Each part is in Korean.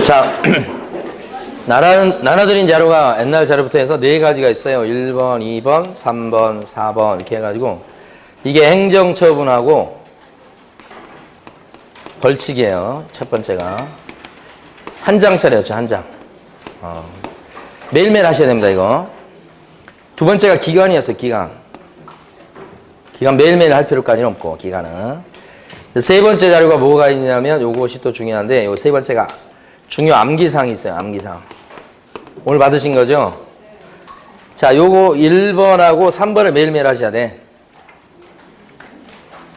자, 나눠드린 자료가 옛날 자료부터 해서 4가지가 있어요. 1번, 2번, 3번, 4번 이렇게 해가지고 이게 행정처분하고 벌칙이에요. 첫 번째가 한 장짜리였죠. 한 장. 매일매일 하셔야 됩니다. 이거. 두 번째가 기간이었어요. 기간 매일매일 할 필요까지는 없고 기간은. 세 번째 자료가 뭐가 있냐면 요것이 또 중요한데 요 세 번째가 중요 암기사항이 있어요. 암기사항. 오늘 받으신 거죠? 자, 요거 1번하고 3번을 매일매일 하셔야 돼.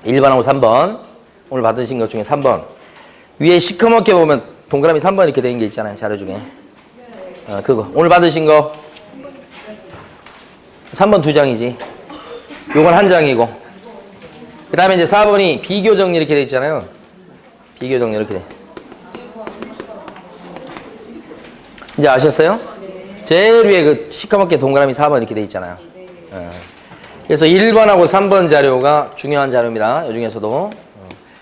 1번하고 3번. 오늘 받으신 것 중에 3번. 위에 시커멓게 보면 동그라미 3번 이렇게 된 게 있잖아요. 자료 중에. 그거. 오늘 받으신 거. 3번 2장이지. 요건 1장이고. 그 다음에 이제 4번이 비교 정리 이렇게 돼 있잖아요. 비교 정리 이렇게 돼. 이제 아셨어요? 제일 위에 그 시커멓게 동그라미 4번 이렇게 돼 있잖아요. 그래서 1번하고 3번 자료가 중요한 자료입니다. 이 중에서도.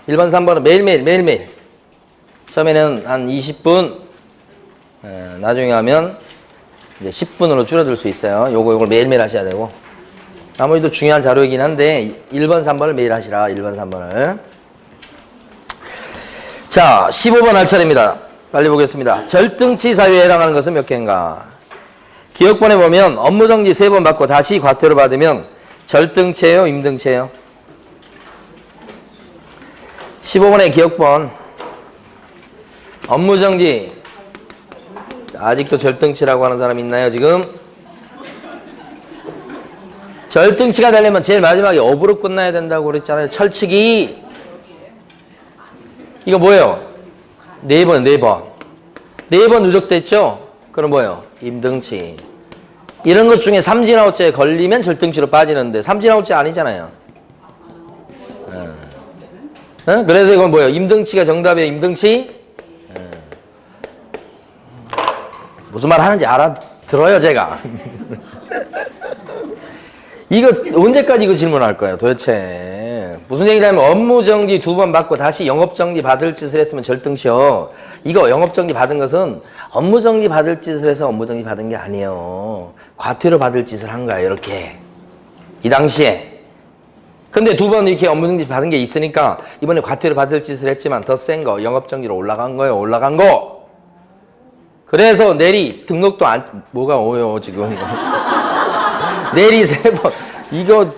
1번, 3번은 매일매일. 처음에는 한 20분, 나중에 하면 이제 10분으로 줄어들 수 있어요. 요걸 매일매일 하셔야 되고. 나머지도 중요한 자료이긴 한데 1번, 3번을 매일 하시라. 1번, 3번을. 자, 15번 할 차례입니다. 빨리 보겠습니다. 절등치 사유에 해당하는 것은 몇 개인가? 기억본에 보면 업무정지 3번 받고 다시 과태료 받으면 절등치예요? 임등치예요? 15번의 기억본. 업무정지. 아직도 절등치라고 하는 사람 있나요, 지금? 절등치가 되려면 제일 마지막에 업으로 끝나야 된다고 그랬잖아요. 철칙이. 이거 뭐예요? 4번. 4번 누적됐죠? 그럼 뭐예요? 임등치. 이런 것 중에 삼진아웃죄에 걸리면 절등치로 빠지는데 삼진아웃죄 아니잖아요. 그래서 이건 뭐예요? 임등치가 정답이에요. 임등치. 무슨 말 하는지 알아들어요, 제가. 이거 언제까지 이거 질문할 거예요, 도대체. 무슨 얘기냐면 업무정지 2번 받고 다시 영업정지 받을 짓을 했으면 절등치요. 이거 영업정지 받은 것은 업무정지 받을 짓을 해서 업무정지 받은 게 아니에요. 과태료 받을 짓을 한 거예요, 이렇게. 이 당시에. 근데 2번 이렇게 업무정지 받은 게 있으니까 이번에 과태료 받을 짓을 했지만 더 센 거, 영업정지로 올라간 거예요, 올라간 거. 그래서 내리 등록도 안, 뭐가 오요, 지금. 내리 3번. 이거,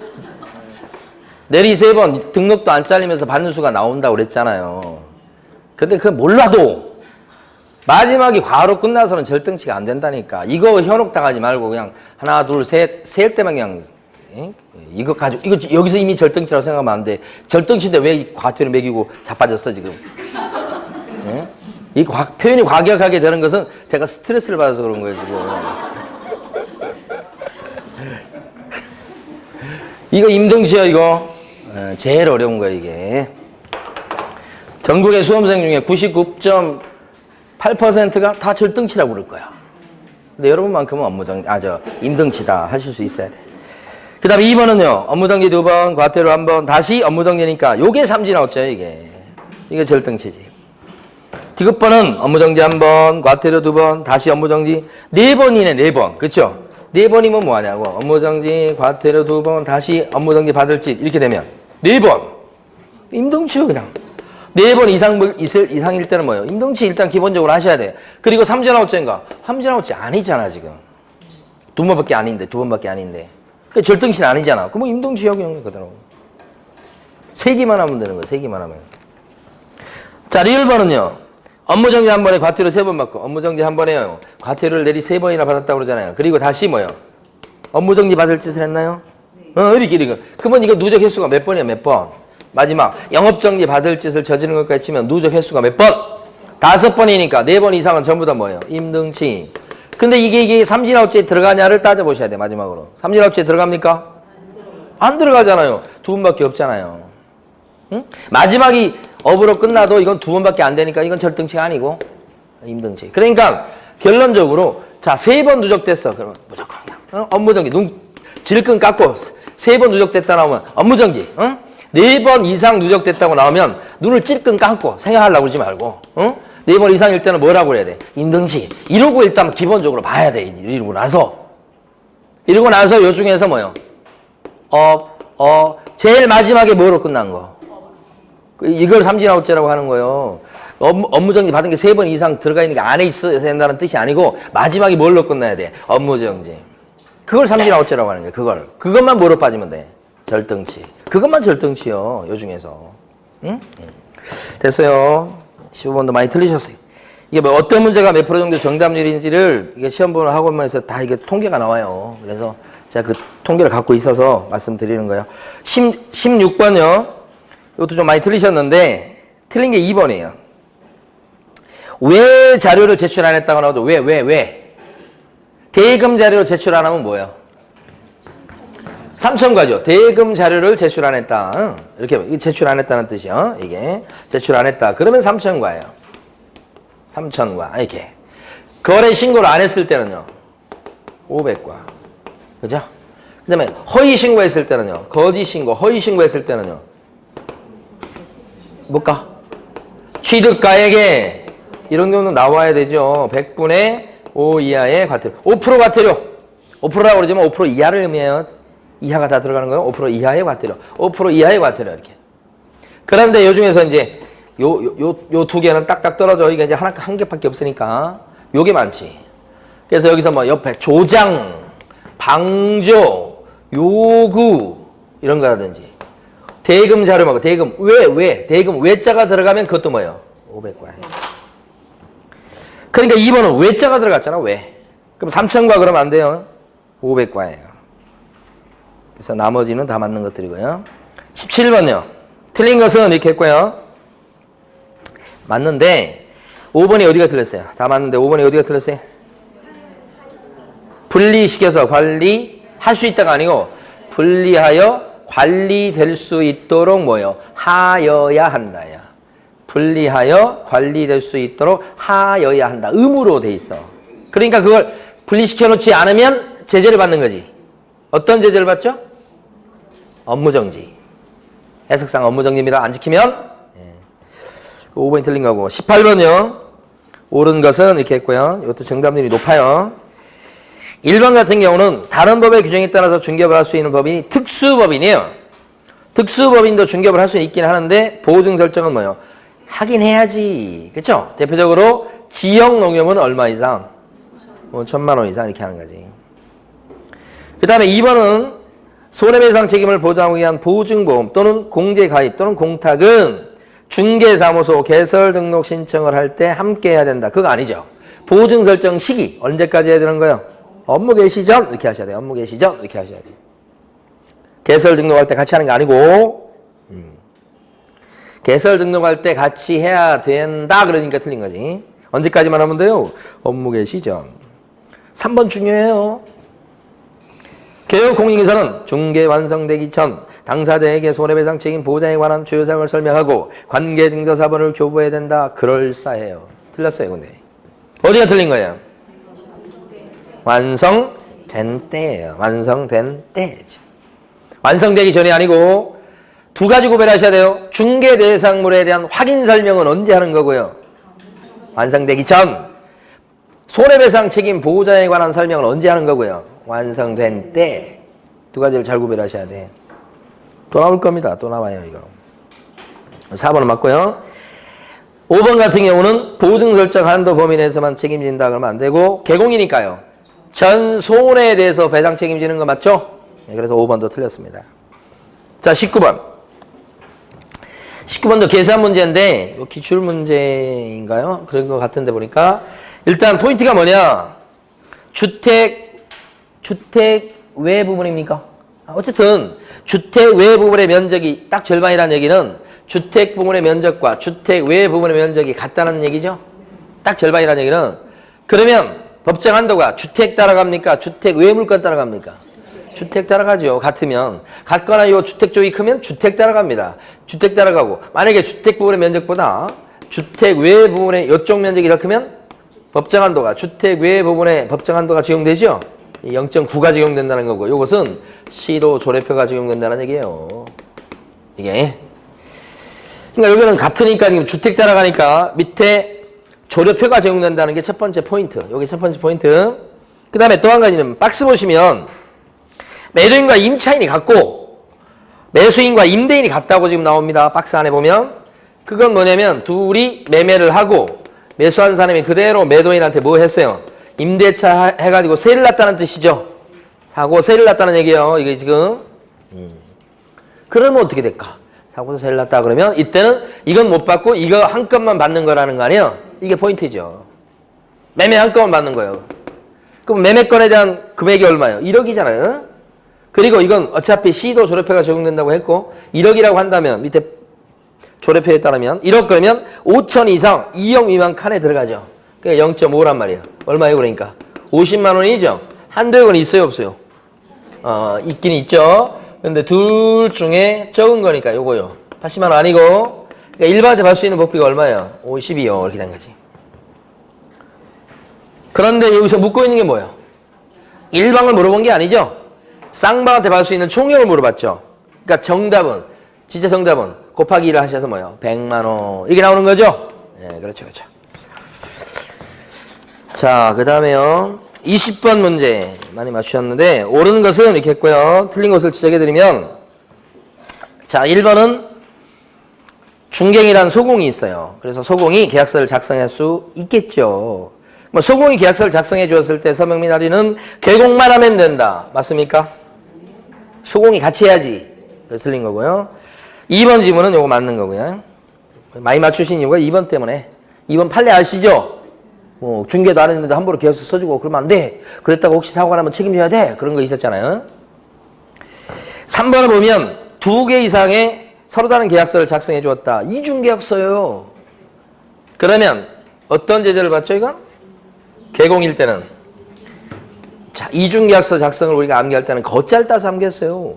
내리 3번 등록도 안 잘리면서 받는 수가 나온다고 그랬잖아요. 근데 그거 몰라도 마지막이 과로 끝나서는 절등치가 안 된다니까. 이거 현혹당하지 말고 그냥 하나, 둘, 셋, 셀 때만 그냥, 이거 가지고, 이거 여기서 이미 절등치라고 생각하면 안 돼. 절등치인데 왜 과태료 매기고 자빠졌어, 지금. 이 표현이 과격하게 되는 것은 제가 스트레스를 받아서 그런 거예요, 지금. 이거 임등치요, 이거. 제일 어려운 거예요, 이게. 전국의 수험생 중에 99.8%가 다 절등치라고 그럴 거야. 근데 여러분만큼은 임등치다 하실 수 있어야 돼. 그 다음에 2번은요, 업무정지 2번, 과태료 1번, 다시 업무정지니까 요게 삼진아웃죄예요, 이게. 이게 절등치지. 디귿번은 업무정지 1번, 과태료 2번, 다시 업무정지 4번이네, 4번. 그쵸? 4번이면 뭐하냐고. 업무정지, 과태료 2번, 다시 업무정지 받을 짓. 이렇게 되면 4번. 임등치요, 그냥. 4번 이상일 때는 뭐예요? 임등치 일단 기본적으로 하셔야 돼. 그리고 삼진아웃죄인가? 삼진아웃죄 아니잖아, 지금. 2번밖에 아닌데, 2번밖에 아닌데. 그러니까 절등치는 아니잖아. 그럼 임등치요, 그냥 그대로. 3개만 하면 되는 거야, 3개만 하면. 자, 리을번은요. 업무정지 1번에 과태료 3번 받고 업무정지 1번에요. 과태료를 내리 3번이나 받았다고 그러잖아요. 그리고 다시 뭐요? 업무정지 받을 짓을 했나요? 이렇게. 그러면 이거 누적 횟수가 몇 번이야, 몇 번? 마지막 영업정지 받을 짓을 저지른 것까지 치면 누적 횟수가 몇 번? 5번이니까 4번 이상은 전부 다 뭐예요? 임등치. 근데 이게 삼진아웃죄에 들어가냐를 따져보셔야 돼, 마지막으로. 삼진아웃죄에 들어갑니까? 안 들어가잖아요. 2번밖에 없잖아요. 응? 마지막이 업으로 끝나도 이건 2번밖에 안 되니까 이건 절등치가 아니고 임등치. 그러니까 결론적으로 자, 3번 누적됐어. 그러면 무조건 그냥 업무정지. 질끈 깎고 3번 누적됐다 나오면 업무정지. 4번 이상 누적됐다고 나오면 눈을 찔끔 감고 생각하려고 그러지 말고, 응? 4번 이상일 때는 뭐라고 그래야 돼? 임등시. 이러고 일단 기본적으로 봐야 돼. 이러고 나서. 이러고 나서 요 중에서 뭐요? 제일 마지막에 뭐로 끝난 거? 이걸 삼진아웃제라고 하는 거예요. 업무정지 받은 게 3번 이상 들어가 있는 게 안에 있어야 된다는 뜻이 아니고 마지막이 뭘로 끝나야 돼? 업무정지. 그걸 삼진아웃제라고 하는 거예요. 그것만 뭐로 빠지면 돼? 절등치. 그것만 절등치요. 요 중에서. 응? 됐어요. 15번도 많이 틀리셨어요. 이게 뭐 어떤 문제가 몇 프로 정도 정답률인지를 이게 시험 보는 학원에서 다 이게 통계가 나와요. 그래서 제가 그 통계를 갖고 있어서 말씀드리는 거예요. 16번요. 이것도 좀 많이 틀리셨는데 틀린 게 2번이에요. 왜 자료를 제출 안 했다고 나오죠? 왜? 대금 자료를 제출 안 하면 뭐예요? 삼천과죠. 대금 자료를 제출 안 했다. 이렇게 제출 안 했다는 뜻이요. 이게 제출 안 했다. 그러면 삼천과예요. 삼천과 이렇게. 거래 신고를 안 했을 때는요. 500과. 그죠? 그다음에 허위 신고했을 때는요. 거짓 신고, 허위 신고했을 때는요. 뭘까? 취득가액에 이런 경우는 나와야 되죠. 100분의 5 이하의 과태료. 5% 과태료. 5%라고 그러지만 5% 이하를 의미해요. 이하가 다 들어가는 거예요. 5% 이하의 과태료. 5% 이하의 과태료 이렇게. 그런데 요 중에서 이제 요 두 개는 딱딱 떨어져. 이게 이제 한 개밖에 없으니까 요게 많지. 그래서 여기서 뭐 옆에 조장, 방조, 요구 이런 거라든지 대금 자료 말고 대금 대금 외자가 들어가면 그것도 뭐예요? 500과예요. 그러니까 2번은 외자가 들어갔잖아. 왜? 그럼 3천과 그러면 안 돼요. 500과예요. 그래서 나머지는 다 맞는 것들이고요. 17번요. 틀린 것은 이렇게 했고요. 맞는데 5번이 어디가 틀렸어요? 다 맞는데 5번이 어디가 틀렸어요? 분리시켜서 관리할 수 있다가 아니고 분리하여 관리될 수 있도록 뭐요? 하여야 한다야. 분리하여 관리될 수 있도록 하여야 한다. 의무로 돼 있어. 그러니까 그걸 분리시켜 놓지 않으면 제재를 받는 거지. 어떤 제재를 받죠? 업무정지. 해석상 업무정지입니다. 안 지키면 5번이 틀린 거고. 18번요. 옳은 것은 이렇게 했고요. 이것도 정답률이 높아요. 1번 같은 경우는 다른 법의 규정에 따라서 중개업을 할 수 있는 법인이 특수법인이에요. 특수법인도 중개업을 할 수 있긴 하는데 보증 설정은 뭐예요? 하긴 해야지. 그렇죠? 대표적으로 지역농협은 얼마 이상? 1,000만 원 이상 이렇게 하는 거지. 그 다음에 2번은 손해배상 책임을 보장하기 위한 보증보험 또는 공제가입 또는 공탁은 중개사무소 개설 등록 신청을 할 때 함께 해야 된다. 그거 아니죠. 보증 설정 시기 언제까지 해야 되는 거예요? 업무 개시 전 이렇게 하셔야 돼요. 업무 개시 전 이렇게 하셔야지. 개설 등록할 때 같이 하는 게 아니고 개설 등록할 때 같이 해야 된다 그러니까 틀린 거지. 언제까지만 하면 돼요? 업무 개시 전. 3번 중요해요. 개업공인인사는 중개 완성되기 전 당사자에게 손해배상 책임 보장에 관한 주요 사항을 설명하고 관계증서사본을 교부해야 된다. 그럴싸해요. 틀렸어요, 근데. 어디가 틀린 거예요? 완성된 때예요. 완성된 때죠. 완성되기 전이 아니고 두 가지 구별하셔야 돼요. 중개 대상물에 대한 확인 설명은 언제 하는 거고요? 완성되기 전. 손해배상 책임 보호자에 관한 설명은 언제 하는 거고요? 완성된 때. 두 가지를 잘 구별하셔야 돼. 또 나올 겁니다. 또 나와요, 이거. 4번은 맞고요. 5번 같은 경우는 보증 설정 한도 범위 내에서만 책임진다 그러면 안 되고 개공이니까요. 전 손해에 대해서 배상 책임지는 거 맞죠? 네, 그래서 5번도 틀렸습니다. 자, 19번. 19번도 계산 문제인데 기출 문제인가요? 그런 것 같은데 보니까 일단 포인트가 뭐냐? 주택 외 부분입니까? 어쨌든 주택 외 부분의 면적이 딱 절반이라는 얘기는 주택 부분의 면적과 주택 외 부분의 면적이 같다는 얘기죠. 딱 절반이라는 얘기는 그러면 법정 한도가 주택 따라갑니까? 주택 외 물건 따라갑니까? 주택 따라가죠. 같으면 같거나 요 주택 쪽이 크면 주택 따라갑니다. 주택 따라가고 만약에 주택 부분의 면적보다 주택 외 부분의 이쪽 면적이 더 크면 법정 한도가 주택 외 부분의 법정 한도가 적용되죠. 0.9가 적용된다는 거고 이것은 시도 조례표가 적용된다는 얘기예요. 이게. 그러니까 여기는 같으니까 지금 주택 따라가니까 밑에 조료표가 제공된다는 게 첫 번째 포인트. 여기 첫 번째 포인트. 그 다음에 또 한 가지는 박스 보시면 매도인과 임차인이 같고 매수인과 임대인이 같다고 지금 나옵니다. 박스 안에 보면. 그건 뭐냐면 둘이 매매를 하고 매수한 사람이 그대로 매도인한테 뭐 했어요? 임대차 해가지고 세를 놨다는 뜻이죠. 사고 세를 놨다는 얘기예요. 이게 지금. 그러면 어떻게 될까? 사고서 세를 놨다 그러면 이때는 이건 못 받고 이거 한 건만 받는 거라는 거 아니에요? 이게 포인트죠. 매매 한 건만 받는 거예요. 그럼 매매건에 대한 금액이 얼마예요? 1억이잖아요. 그리고 이건 어차피 시도 조례표가 적용된다고 했고 1억이라고 한다면 밑에 조례표에 따르면 1억 그러면 5천 이상 2억 미만 칸에 들어가죠. 그게 0.5란 말이에요. 얼마예요 그러니까? 50만 원이죠. 한도 역은 있어요 없어요? 있긴 있죠. 근데 둘 중에 적은 거니까 요거요. 80만 원 아니고 그러니까 일반한테 받을 수 있는 복비가 얼마예요? 52요. 이렇게 된 거지. 그런데 여기서 묻고 있는 게 뭐예요? 일방을 물어본 게 아니죠. 쌍방한테 받을 수 있는 총액을 물어봤죠. 그러니까 정답은 진짜 정답은 곱하기 1을 하셔서 뭐예요? 100만 원. 이게 나오는 거죠? 네, 그렇죠. 그렇죠. 자, 그 다음에요. 20번 문제 많이 맞추셨는데 옳은 것은 이렇게 했고요. 틀린 것을 지적해드리면 자, 1번은 중갱이란 소공이 있어요. 그래서 소공이 계약서를 작성할 수 있겠죠. 뭐 소공이 계약서를 작성해 주었을 때 서명 및 할인은 개공만 하면 된다. 맞습니까? 소공이 같이 해야지. 그래서 틀린 거고요. 2번 지문은 요거 맞는 거고요. 많이 맞추신 이유가 2번 때문에. 2번 판례 아시죠? 중개도 안 했는데 함부로 계약서 써주고 그러면 안 돼. 그랬다가 혹시 사고가 나면 책임져야 돼. 그런 거 있었잖아요. 3번을 보면 2개 이상의 서로 다른 계약서를 작성해 주었다. 이중계약서예요. 그러면 어떤 제재를 받죠 이건? 개공일 때는. 자, 이중계약서 작성을 우리가 암기할 때는 거짤 따서 암기했어요.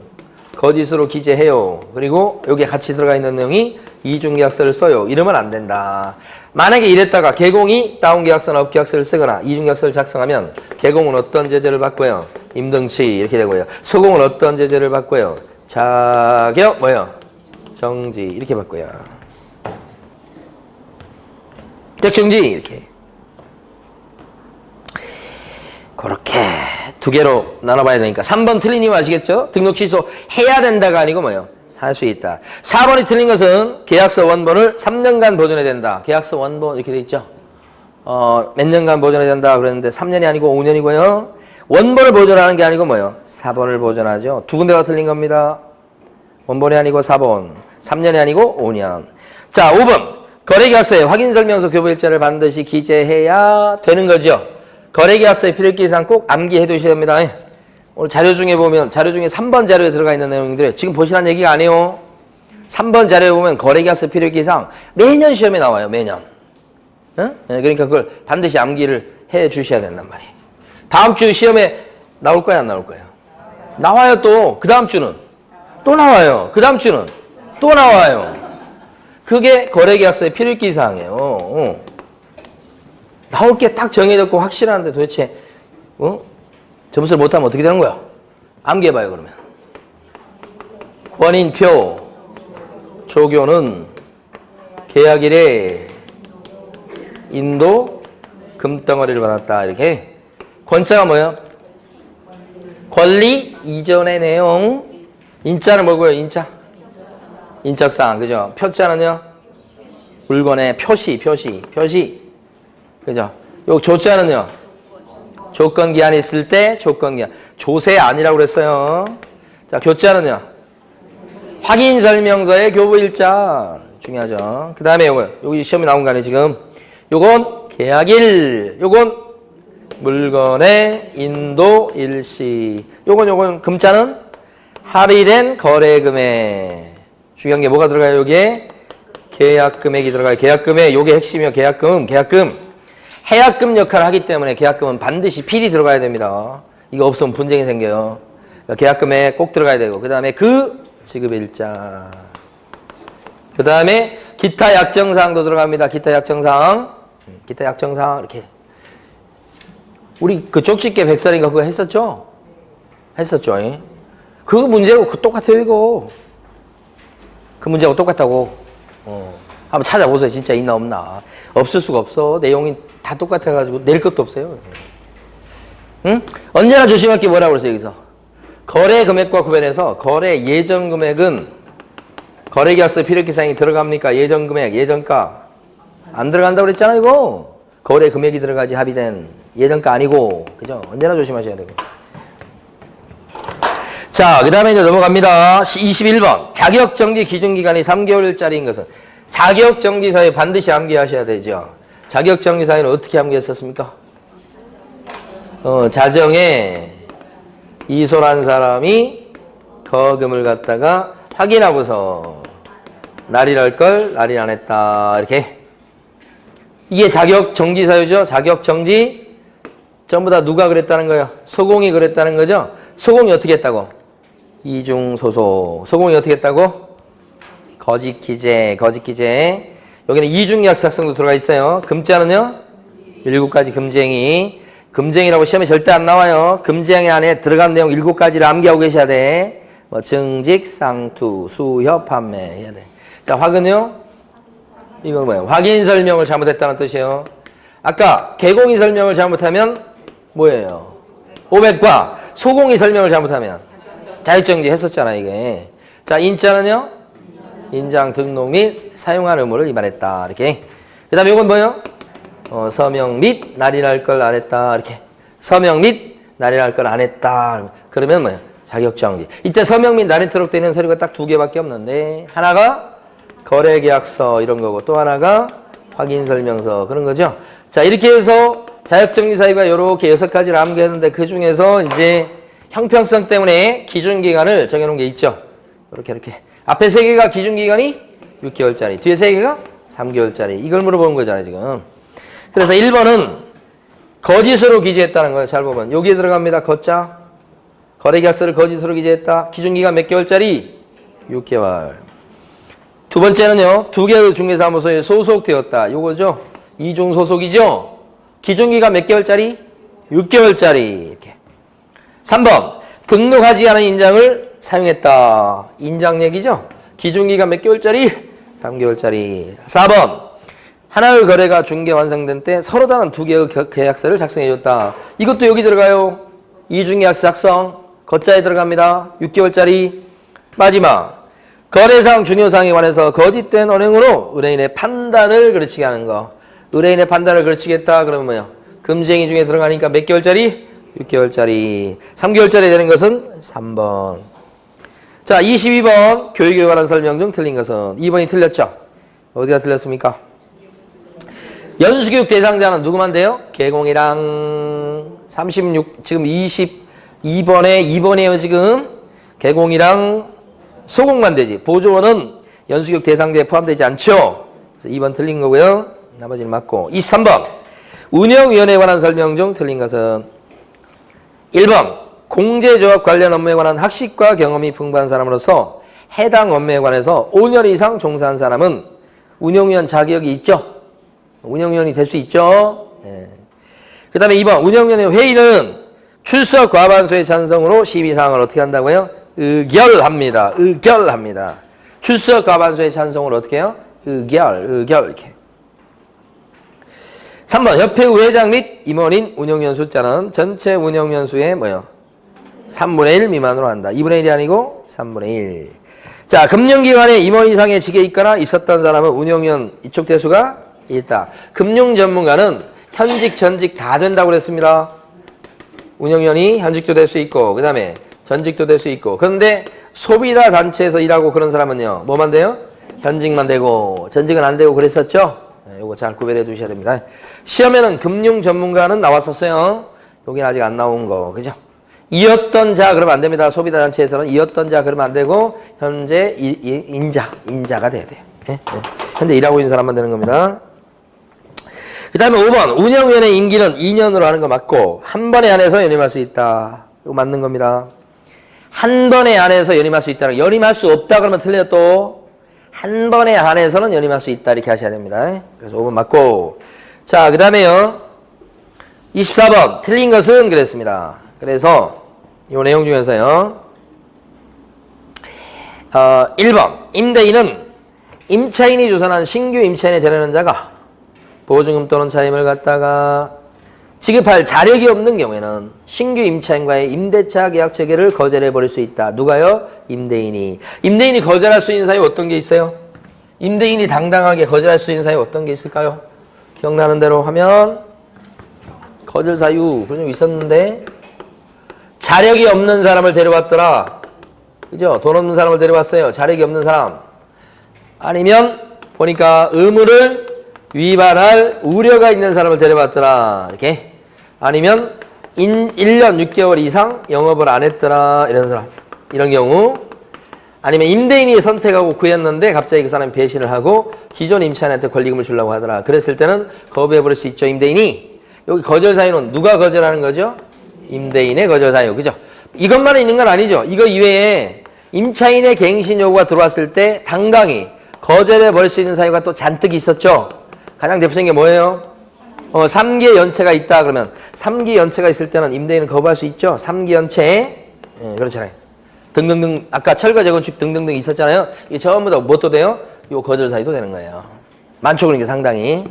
거짓으로 기재해요. 그리고 여기에 같이 들어가 있는 내용이 이중계약서를 써요. 이러면 안 된다. 만약에 이랬다가 개공이 다운계약서나 업계약서를 쓰거나 이중계약서를 작성하면 개공은 어떤 제재를 받고요? 임등치 이렇게 되고요. 소공은 어떤 제재를 받고요? 자격 뭐요? 정지 이렇게 받고요. 격정지 이렇게. 그렇게 두 개로 나눠봐야 되니까 3번 틀린 이유 아시겠죠? 등록 취소 해야 된다가 아니고 뭐요? 할 수 있다. 4번이 틀린 것은 계약서 원본을 3년간 보존해야 된다. 계약서 원본 이렇게 돼 있죠? 몇 년간 보존해야 된다 그랬는데 3년이 아니고 5년이고요. 원본을 보존하는 게 아니고 뭐요? 4번을 보존하죠. 두 군데가 틀린 겁니다. 원본이 아니고 4번. 3년이 아니고 5년. 자, 5번. 거래계약서에 확인설명서 교부일자를 반드시 기재해야 되는 거죠. 거래계약서의 필요기사항 꼭 암기해 두셔야 됩니다. 오늘 자료 중에 보면 자료 중에 3번 자료에 들어가 있는 내용들이 지금 보시라는 얘기가 아니에요. 3번 자료에 보면 거래계약서 필요기사항 매년 시험에 나와요. 매년. 응? 그러니까 그걸 반드시 암기를 해 주셔야 된단 말이에요. 다음 주 시험에 나올 거야 안 나올 거예요? 나와요 또. 그 다음 주는 또 나와요. 그 다음 주는 또 나와요. 그게 거래계약서의 필요기사항이에요. 나올 게 딱 정해졌고 확실한데 도대체 점수를 못하면 어떻게 되는 거야? 암기해봐요 그러면. 권인표 조교는 계약일에 인도 금덩어리를 받았다. 이렇게. 권자가 뭐예요? 권리 이전의 내용. 인자는 뭐고요? 인자? 인적사항. 그죠? 표자는요? 물건의 표시. 그죠? 요 조자는요? 조건기한이 있을 때 조건기한. 조세 아니라고 그랬어요. 자, 교자는요? 확인설명서의 교부일자. 중요하죠. 그 다음에 요거. 여기 시험에 나온 거 아니에요, 지금. 요건 계약일. 요건 물건의 인도 일시. 요건 금자는 할인된 거래금액. 중요한 게 뭐가 들어가요, 여기에? 계약금액이 들어가요. 계약금액. 요게 핵심이요. 계약금. 해약금 역할을 하기 때문에 계약금은 반드시 필히 들어가야 됩니다. 이거 없으면 분쟁이 생겨요. 그러니까 계약금액 꼭 들어가야 되고, 그 다음에 그 지급일자. 그 다음에 기타 약정사항도 들어갑니다. 기타 약정사항, 이렇게. 우리 그 족집게 백설인가 그거 했었죠? 했었죠. 그거 문제고 그 똑같아요, 이거. 그 문제하고 똑같다고. 한번 찾아보세요. 진짜 있나 없나. 없을 수가 없어. 내용이 다 똑같아가지고 낼 것도 없어요. 응? 언제나 조심할 게 뭐라고 그랬어요, 여기서? 거래 금액과 구별해서 거래 예정 금액은 거래계약서 필요기사항이 들어갑니까? 예정 금액, 예정가. 안 들어간다고 그랬잖아요, 이거. 거래 금액이 들어가지 합의된 예정가 아니고. 그죠? 언제나 조심하셔야 되고. 자, 그 다음에 이제 넘어갑니다. 21번. 자격정지 기준기간이 3개월짜리인 것은 자격정지사유 반드시 암기하셔야 되죠. 자격정지사유는 어떻게 암기했었습니까? 자정에 이소란 사람이 거금을 갖다가 확인하고서 날이랄 걸 날이 안 했다. 이렇게. 이게 자격정지사유죠. 자격정지. 전부 다 누가 그랬다는 거예요? 소공이 그랬다는 거죠. 소공이 어떻게 했다고? 이중소속. 소공이 어떻게 했다고? 거짓기재. 거짓기재. 여기는 이중약삭성도 들어가 있어요. 금자는요? 7가지 금쟁이. 금쟁이라고 시험에 절대 안 나와요. 금쟁이 안에 들어간 내용 7가지를 암기하고 계셔야 돼. 뭐 증직, 상투, 수협, 판매 해야 돼. 자, 확은요? 이건 뭐예요? 확인 설명을 잘못했다는 뜻이에요. 아까 개공이 설명을 잘못하면 뭐예요? 500과 소공이 설명을 잘못하면 자격정지 했었잖아, 이게. 자, 인자는요? 인장 등록 및 사용할 의무를 위반했다. 이렇게. 그 다음에 이건 뭐예요? 서명 및 날인할 걸 안 했다. 이렇게. 서명 및 날인할 걸 안 했다. 그러면 뭐예요? 자격정지. 이때 서명 및 날인토록 되는 서류가 딱 2개밖에 없는데, 하나가 거래계약서 이런 거고, 또 하나가 확인설명서 그런 거죠. 자, 이렇게 해서 자격정지 사유가 이렇게 6가지를 암기했는데, 그 중에서 이제 형평성 때문에 기준기간을 정해놓은 게 있죠. 이렇게. 앞에 3개가 기준기간이 6개월짜리, 뒤에 3개가 3개월짜리. 이걸 물어보는 거잖아요, 지금. 그래서 1번은 거짓으로 기재했다는 거예요. 잘 보면. 여기에 들어갑니다. 거자. 거래계약서를 거짓으로 기재했다. 기준기간 몇 개월짜리? 6개월. 두 번째는요. 2개월 중개사무소에 소속되었다. 요거죠. 이중소속이죠. 기준기간 몇 개월짜리? 6개월짜리. 이렇게. 3번. 등록하지 않은 인장을 사용했다. 인장 얘기죠. 기준기간 몇 개월짜리? 3개월짜리. 4번. 하나의 거래가 중개 완성된 때 서로 다른 2개의 계약서를 작성해줬다. 이것도 여기 들어가요. 이중계약서 작성. 거자에 들어갑니다. 6개월짜리. 마지막. 거래상 중요사항에 관해서 거짓된 언행으로 의뢰인의 판단을 그르치게 하는 거. 의뢰인의 판단을 그르치겠다. 그러면 뭐예요? 금쟁이 중에 들어가니까 몇 개월짜리? 6개월짜리. 3개월짜리 되는 것은 3번. 자, 22번. 교육에 관한 설명 중 틀린 것은 2번이 틀렸죠? 어디가 틀렸습니까? 연수교육 대상자는 누구만 돼요? 개공이랑 36, 지금 22번에 2번이에요, 지금. 개공이랑 소공만 되지. 보조원은 연수교육 대상자에 포함되지 않죠. 그래서 2번 틀린 거고요. 나머지는 맞고. 23번. 운영위원회에 관한 설명 중 틀린 것은 1번. 공제조합 관련 업무에 관한 학식과 경험이 풍부한 사람으로서 해당 업무에 관해서 5년 이상 종사한 사람은 운영위원 자격이 있죠. 운영위원이 될 수 있죠. 네. 그 다음에 2번. 운영위원회 회의는 출석 과반수의 찬성으로 시비사항을 어떻게 한다고요? 의결합니다. 의결합니다. 출석 과반수의 찬성으로 어떻게 해요? 의결 이렇게. 3번. 협회 회장 및 임원인 운영위원 숫자는 전체 운영위원 수의 뭐요? 3분의 1 미만으로 한다. 2분의 1이 아니고 3분의 1. 자, 금융기관에 임원 이상의 직에 있거나 있었던 사람은 운영위원 이촉 대수가 있다. 금융전문가는 현직, 전직 다 된다고 그랬습니다. 운영위원이 현직도 될 수 있고, 그 다음에 전직도 될 수 있고. 그런데 소비자 단체에서 일하고 그런 사람은요, 뭐만 돼요? 현직만 되고, 전직은 안 되고 그랬었죠? 네, 요거 잘 구별해 두셔야 됩니다. 시험에는 금융전문가는 나왔었어요. 여기는 아직 안 나온 거, 그죠? 이었던 자 그러면 안 됩니다. 소비자 단체에서는 이었던 자 그러면 안 되고, 현재 인자가 돼야 돼요. 네? 네. 현재 일하고 있는 사람만 되는 겁니다. 그 다음에 5번. 운영위원회 임기는 2년으로 하는 거 맞고 한 번에 안에서 연임할 수 있다. 이거 맞는 겁니다. 한 번에 안에서 연임할 수 있다는 거. 연임할 수 없다 그러면 틀려요. 또 한 번에 안에서는 연임할 수 있다 이렇게 하셔야 됩니다. 그래서 5번 맞고. 자, 그 다음에요. 24번. 틀린 것은 그랬습니다. 그래서 이 내용 중에서요. 1번. 임대인은 임차인이 주선한 신규 임차인에 되려는 자가 보증금 또는 차임을 갖다가 지급할 자력이 없는 경우에는 신규 임차인과의 임대차 계약 체결을 거절해 버릴 수 있다. 누가요? 임대인이. 임대인이 거절할 수 있는 사유 어떤 게 있어요? 임대인이 당당하게 거절할 수 있는 사유 어떤 게 있을까요? 기억나는 대로 하면 거절 사유 그좀 있었는데 자력이 없는 사람을 데려왔더라. 그죠? 돈 없는 사람을 데려왔어요. 자력이 없는 사람. 아니면 보니까 의무를 위반할 우려가 있는 사람을 데려왔더라. 이렇게. 아니면 1년 6개월 이상 영업을 안 했더라. 이런 사람. 이런 경우. 아니면 임대인이 선택하고 구했는데 갑자기 그 사람이 배신을 하고 기존 임차인한테 권리금을 주려고 하더라. 그랬을 때는 거부해버릴 수 있죠. 임대인이. 여기 거절 사유는 누가 거절하는 거죠? 임대인의 거절 사유. 그죠? 이것만 있는 건 아니죠. 이거 이외에 임차인의 갱신 요구가 들어왔을 때 당당히 거절해버릴 수 있는 사유가 또 잔뜩 있었죠. 가장 대표적인 게 뭐예요? 3기 연체가 있다 그러면 3기 연체가 있을 때는 임대인은 거부할 수 있죠. 3기 연체. 그렇잖아요. 등등등 아까 철거 재건축 등등등 있었잖아요. 이게 전부 다 뭣도 돼요? 요 거절 사유도 되는 거예요. 많죠. 그러니까 상당히.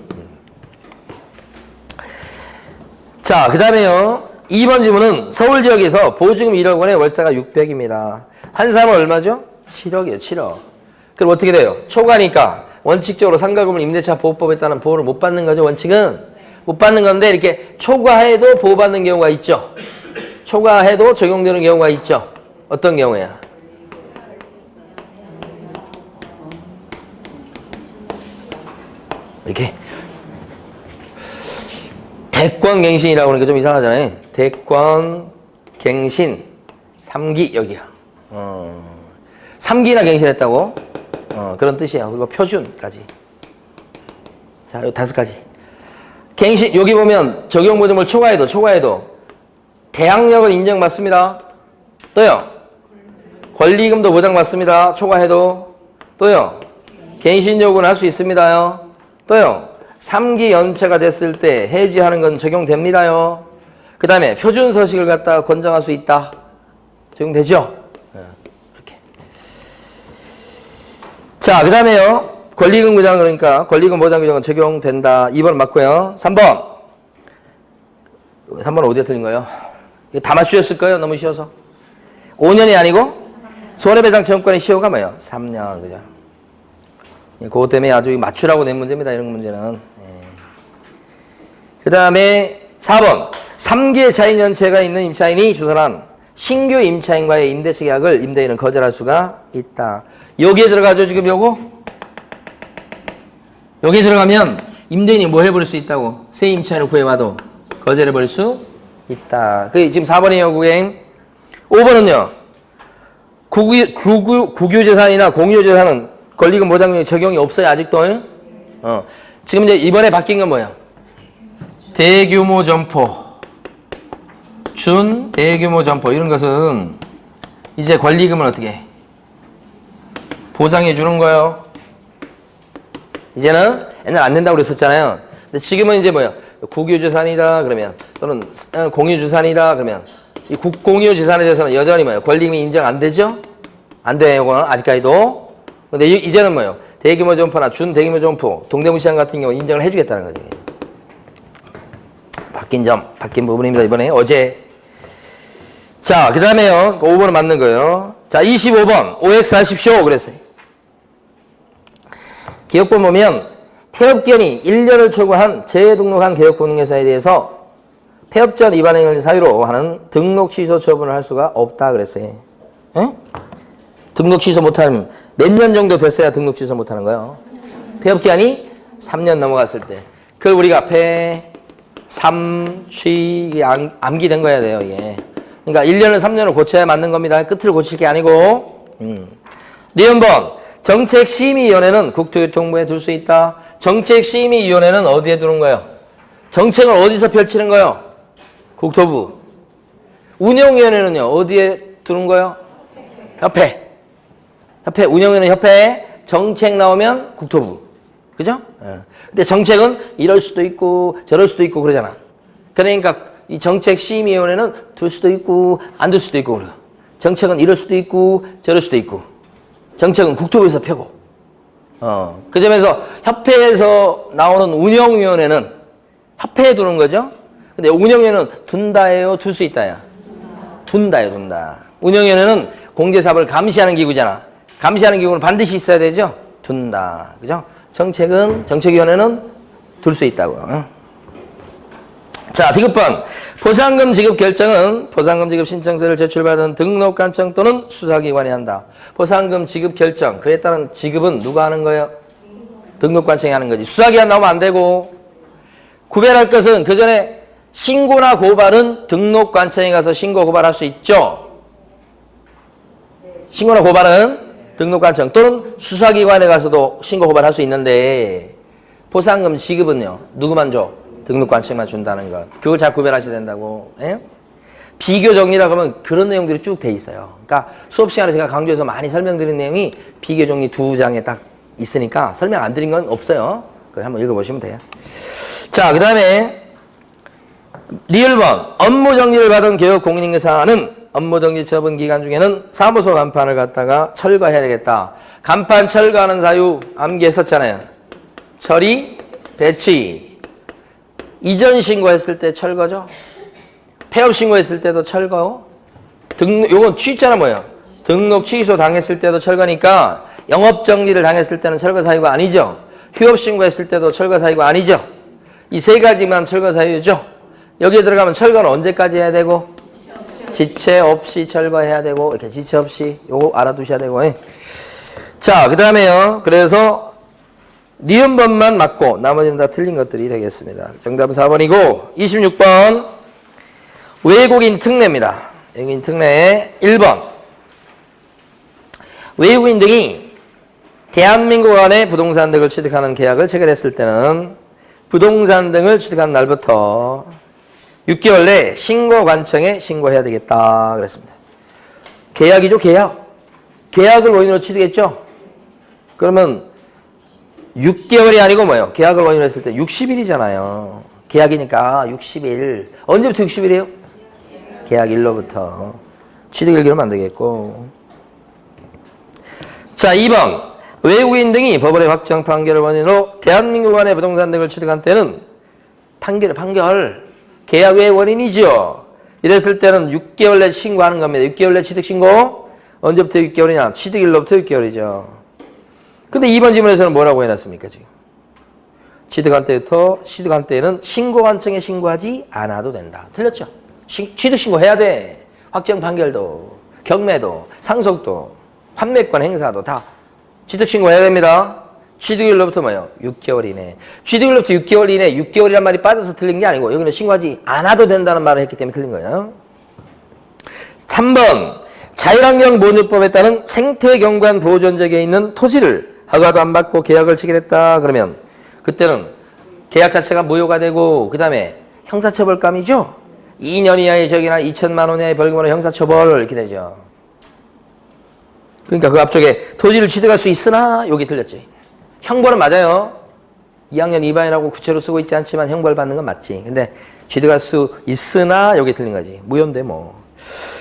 자, 그 다음에요. 2번 질문은 서울 지역에서 보증금 1억 원에 월세가 600입니다. 환산은 얼마죠? 7억이에요. 7억. 그럼 어떻게 돼요? 초과니까 원칙적으로 상가금을 임대차 보호법에 따른 보호를 못 받는 거죠. 원칙은 못 받는 건데 이렇게 초과해도 보호받는 경우가 있죠. 초과해도 적용되는 경우가 있죠. 어떤 경우야? 이렇게 대권갱신이라고 하는 게 좀 이상하잖아요. 대권갱신 3기 여기야. 3기나 갱신했다고? 그런 뜻이에요. 그리고 표준까지. 자, 요 5가지. 갱신, 여기 보면 적용보증을 초과해도 대항력은 인정받습니다. 또요. 권리금도 보장받습니다. 초과해도. 또요. 갱신 요구는 할 수 있습니다요. 또요. 3기 연체가 됐을 때 해지하는 건 적용됩니다요. 그 다음에 표준 서식을 갖다가 권장할 수 있다. 적용되죠? 이렇게. 자, 그 다음에요. 권리금 보장 그러니까 권리금 보장 규정은 적용된다. 2번 맞고요. 3번 어디에 틀린 거예요? 이거 다 맞추셨을 거예요. 너무 쉬워서. 5년이 아니고 손해배상 채권의 시효가 뭐예요? 3년. 그죠? 그것 때문에 아주 맞추라고 낸 문제입니다. 이런 문제는. 그 다음에 4번 3기의 차임연체가 있는 임차인이 주선한 신규 임차인과의 임대차 계약을 임대인은 거절할 수가 있다. 여기에 들어가죠. 지금 요거? 여기에 들어가면 임대인이 뭐 해버릴 수 있다고? 새 임차인을 구해와도 거절해버릴 수 있다. 그게 지금 4번이에요. 고객님. 5번은요. 국유재산이나 공유재산은 권리금 보장금이 적용이 없어요. 아직도. 지금 이제 이번에 바뀐 건 뭐예요? 대규모 점포, 대규모 점포 이런 것은 이제 권리금을 어떻게 해? 보장해 주는 거예요. 이제는 옛날 안 된다고 그랬었잖아요. 근데 지금은 이제 뭐예요? 국유재산이다 그러면 또는 공유재산이다 그러면 이 공유재산에 대해서는 여전히 뭐예요? 권리금이 인정 안 되죠? 안 돼요. 이거는 아직까지도. 근데 이제는 뭐예요? 대규모 점포나 대규모 점포, 동대문시장 같은 경우 인정을 해주겠다는 거죠. 바뀐 부분입니다. 이번에 어제. 자, 그 다음에요. 5번은 맞는 거예요. 자, 25번. OX 하십시오. 그랬어요. 개혁본 보면 폐업기한이 1년을 초과한 재등록한 개혁금융회사에 대해서 폐업전 위반행위를 사유로 하는 등록 취소 처분을 할 수가 없다 그랬어요. 에? 등록 취소 못하면 몇 년 정도 됐어야 등록 취소 못하는 거예요. 폐업기한이 3년 넘어갔을 때. 그걸 우리가 이게 암기된 거야 돼요, 이게. 그러니까 1년을 3년을 고쳐야 맞는 겁니다. 끝을 고칠 게 아니고. 니은번 정책심의위원회는 국토교통부에 둘 수 있다. 정책심의위원회는 어디에 두는 거예요? 정책을 어디서 펼치는 거예요? 국토부. 운영위원회는요, 어디에 두는 거예요? 협회. 운영위원회 협회에 정책 나오면 국토부. 그죠? 근데 정책은 이럴 수도 있고 저럴 수도 있고 그러잖아. 그러니까 이 정책심의위원회는 둘 수도 있고 안 둘 수도 있고 그래요. 정책은 이럴 수도 있고 저럴 수도 있고. 정책은 국토부에서 펴고 그 점에서 협회에서 나오는 운영위원회는 협회에 두는 거죠. 근데 운영위원회는 둔다예요, 둘 수 있다야? 둔다예요, 둔다. 운영위원회는 공제사업을 감시하는 기구잖아. 감시하는 기구는 반드시 있어야 되죠? 둔다. 그죠? 정책위원회는 둘 수 있다고요. 자, 디귿번. 포상금 지급 결정은 포상금 지급 신청서를 제출받은 등록관청 또는 수사기관이 한다. 포상금 지급 결정, 그에 따른 지급은 누가 하는 거예요? 등록관청이 하는 거지. 수사기관 나오면 안 되고, 구별할 것은 그 전에 신고나 고발은 등록관청에 가서 신고 고발할 수 있죠. 신고나 고발은 등록관청 또는 수사기관에 가서도 신고 고발할 수 있는데, 포상금 지급은요, 누구만 줘? 등록관청만 준다는 것. 그걸 잘 구별하셔야 된다고. 예? 비교정리라 그러면 그런 내용들이 쭉 돼 있어요. 그러니까 수업 시간에 제가 강조해서 많이 설명드린 내용이 비교정리 2장에 딱 있으니까 설명 안 드린 건 없어요. 그래 한번 읽어보시면 돼요. 자, 그 다음에 리을번. 업무정지를 받은 교육공인인사는 업무정지 처분 기간 중에는 사무소 간판을 갖다가 철거해야 되겠다. 간판 철거하는 사유 암기했었잖아요. 처리, 배치. 이전 신고했을 때 철거죠. 폐업 신고했을 때도 철거. 요건 취소잖아 뭐예요. 등록 취소 당했을 때도 철거니까 영업 정지를 당했을 때는 철거 사유가 아니죠. 휴업 신고했을 때도 철거 사유가 아니죠. 이 세 가지만 철거 사유죠. 여기에 들어가면 철거는 언제까지 해야 되고? 지체 없이 철거해야 되고, 이렇게 지체 없이 요거 알아두셔야 되고. 자, 그 다음에요. 그래서 니은번만 맞고 나머지는 다 틀린 것들이 되겠습니다. 정답은 4번이고 26번 외국인 특례입니다. 외국인 특례 1번. 외국인 등이 대한민국 안에 부동산 등을 취득하는 계약을 체결했을 때는 부동산 등을 취득한 날부터 6개월 내 신고관청에 신고해야 되겠다 그랬습니다. 계약이죠, 계약. 계약을 원인으로 취득했죠. 그러면 6개월이 아니고 뭐예요? 계약을 원인으로 했을 때 60일이잖아요. 계약이니까 60일. 언제부터 60일이에요? 계약일로부터. 취득일기로는 안 되겠고. 자, 2번. 외국인 등이 법원의 확정 판결을 원인으로 대한민국 안에 부동산 등을 취득한 때는 판결. 계약 외의 원인이죠. 이랬을 때는 6개월 내 신고하는 겁니다. 6개월 내 취득 신고. 언제부터 6개월이냐? 취득일로부터 6개월이죠. 근데 2번 지문에서는 뭐라고 해놨습니까, 지금? 취득한 때는 신고관청에 신고하지 않아도 된다. 틀렸죠? 취득 신고해야 돼. 확정 판결도, 경매도, 상속도, 환매권 행사도 다 취득 신고해야 됩니다. 취득일로부터 뭐예요? 6개월 이내. 취득일로부터 6개월 이내, 6개월이란 말이 빠져서 틀린 게 아니고, 여기는 신고하지 않아도 된다는 말을 했기 때문에 틀린 거예요. 3번. 자율환경보존법에 따른 생태경관 보존지역에 있는 토지를 허가도 안 받고 계약을 체결했다. 그러면 그때는 계약 자체가 무효가 되고 그 다음에 형사처벌감이죠. 2년 이하의 적이나 2천만 원 이하의 벌금으로 형사처벌 이렇게 되죠. 그러니까 그 앞쪽에 토지를 취득할 수 있으나 여기 틀렸지. 형벌은 맞아요. 2학년 2반이라고 구체로 쓰고 있지 않지만 형벌 받는 건 맞지. 근데 취득할 수 있으나 여기 틀린 거지. 무효인데 뭐.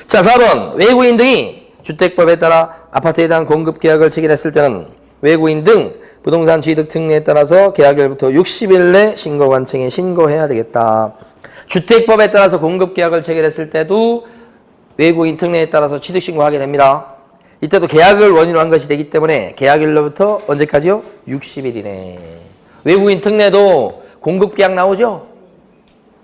자, 4번. 외국인 등이 주택법에 따라 아파트에 대한 공급 계약을 체결했을 때는 외국인 등 부동산 취득 특례에 따라서 계약일부터 60일 내 신고관청에 신고해야 되겠다. 주택법에 따라서 공급 계약을 체결했을 때도 외국인 특례에 따라서 취득 신고하게 됩니다. 이때도 계약을 원인으로 한 것이 되기 때문에 계약일로부터 언제까지요? 60일 이내. 외국인 특례도 공급 계약 나오죠?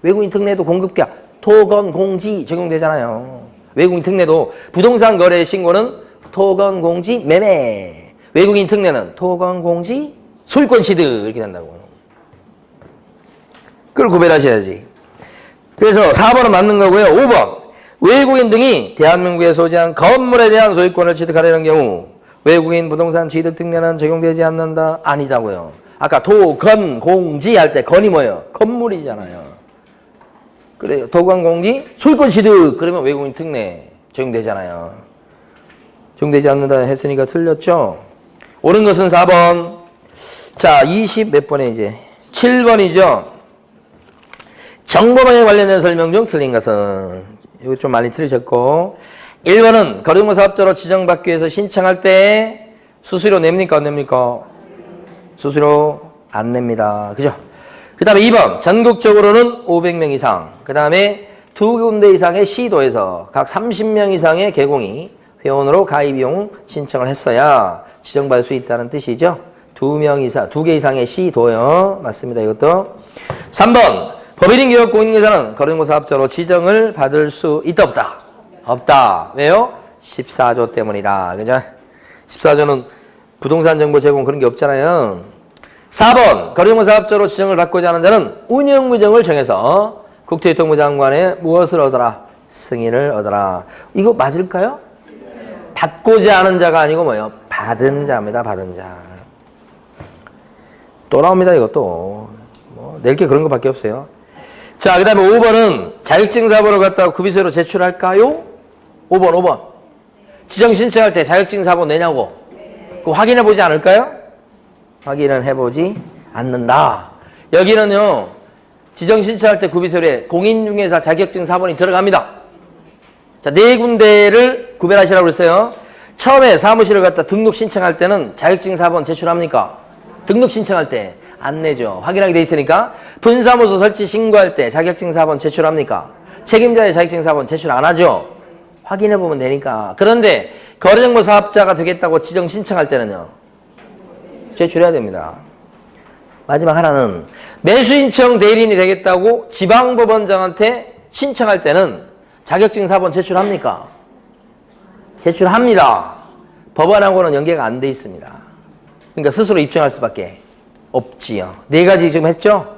외국인 특례도 공급 계약, 토건 공지 적용되잖아요. 외국인 특례도 부동산 거래 신고는 토건 공지 매매. 외국인 특례는 토건 공지 소유권 취득 이렇게 된다고. 그걸 구별하셔야지. 그래서 4번은 맞는 거고요. 5번. 외국인 등이 대한민국에 소지한 건물에 대한 소유권을 취득하려는 경우 외국인 부동산 취득 특례는 적용되지 않는다? 아니다고요. 아까 토건 공지 할 때 건이 뭐예요? 건물이잖아요. 그래요. 토건 공지 소유권 취득 그러면 외국인 특례 적용되잖아요. 적용되지 않는다 했으니까 틀렸죠. 옳은 것은 4번. 자, 20 몇 번에 이제 7번이죠. 정보망에 관련된 설명 중 틀린 것은 이거 좀 많이 틀리셨고 1번은 거래공사 사업자로 지정받기 위해서 신청할 때 수수료 냅니까 안 냅니까? 수수료 안 냅니다. 그죠? 그 다음에 2번 전국적으로는 500명 이상 그 다음에 2군데 이상의 시도에서 각 30명 이상의 개공이 회원으로 가입 비용 신청을 했어야 지정받을 수 있다는 뜻이죠. 2명 이상, 2개 이상의 시도요. 맞습니다. 이것도. 3번 법인인 기업 공인중개사는 거래정보사업자로 지정을 받을 수 있다 없다? 없다. 왜요? 14조 때문이다. 그죠? 14조는 부동산 정보 제공 그런 게 없잖아요. 4번 거래정보사업자로 지정을 받고자 하는 자는 운영규정을 정해서 국토교통부 장관의 무엇을 얻어라? 승인을 얻어라. 이거 맞을까요? 받고자 하는 자가 아니고 뭐예요? 받은 자입니다. 받은 자. 또 나옵니다. 이것도. 낼 게 그런 것밖에 없어요. 자, 그 다음에 5번은 자격증 사본을 갖다가 구비서로 제출할까요? 5번. 지정 신청할 때 자격증 사본 내냐고. 그거 확인해 보지 않을까요? 확인은 해보지 않는다. 여기는요, 지정 신청할 때 구비서류에 공인중개사 자격증 사본이 들어갑니다. 자, 4군데를 구별하시라고 그랬어요. 처음에 사무실을 갖다 등록 신청할 때는 자격증 사본 제출합니까? 등록 신청할 때 안 내죠. 확인하게 돼 있으니까. 분사무소 설치 신고할 때 자격증 사본 제출합니까? 책임자의 자격증 사본 제출 안 하죠. 확인해 보면 되니까. 그런데 거래정보 사업자가 되겠다고 지정 신청할 때는요, 제출해야 됩니다. 마지막 하나는 매수인청 대리인이 되겠다고 지방법원장한테 신청할 때는 자격증 사본 제출합니까? 제출합니다. 법원하고는 연계가 안 돼 있습니다. 그러니까 스스로 입증할 수밖에 없지요. 4가지 지금 했죠?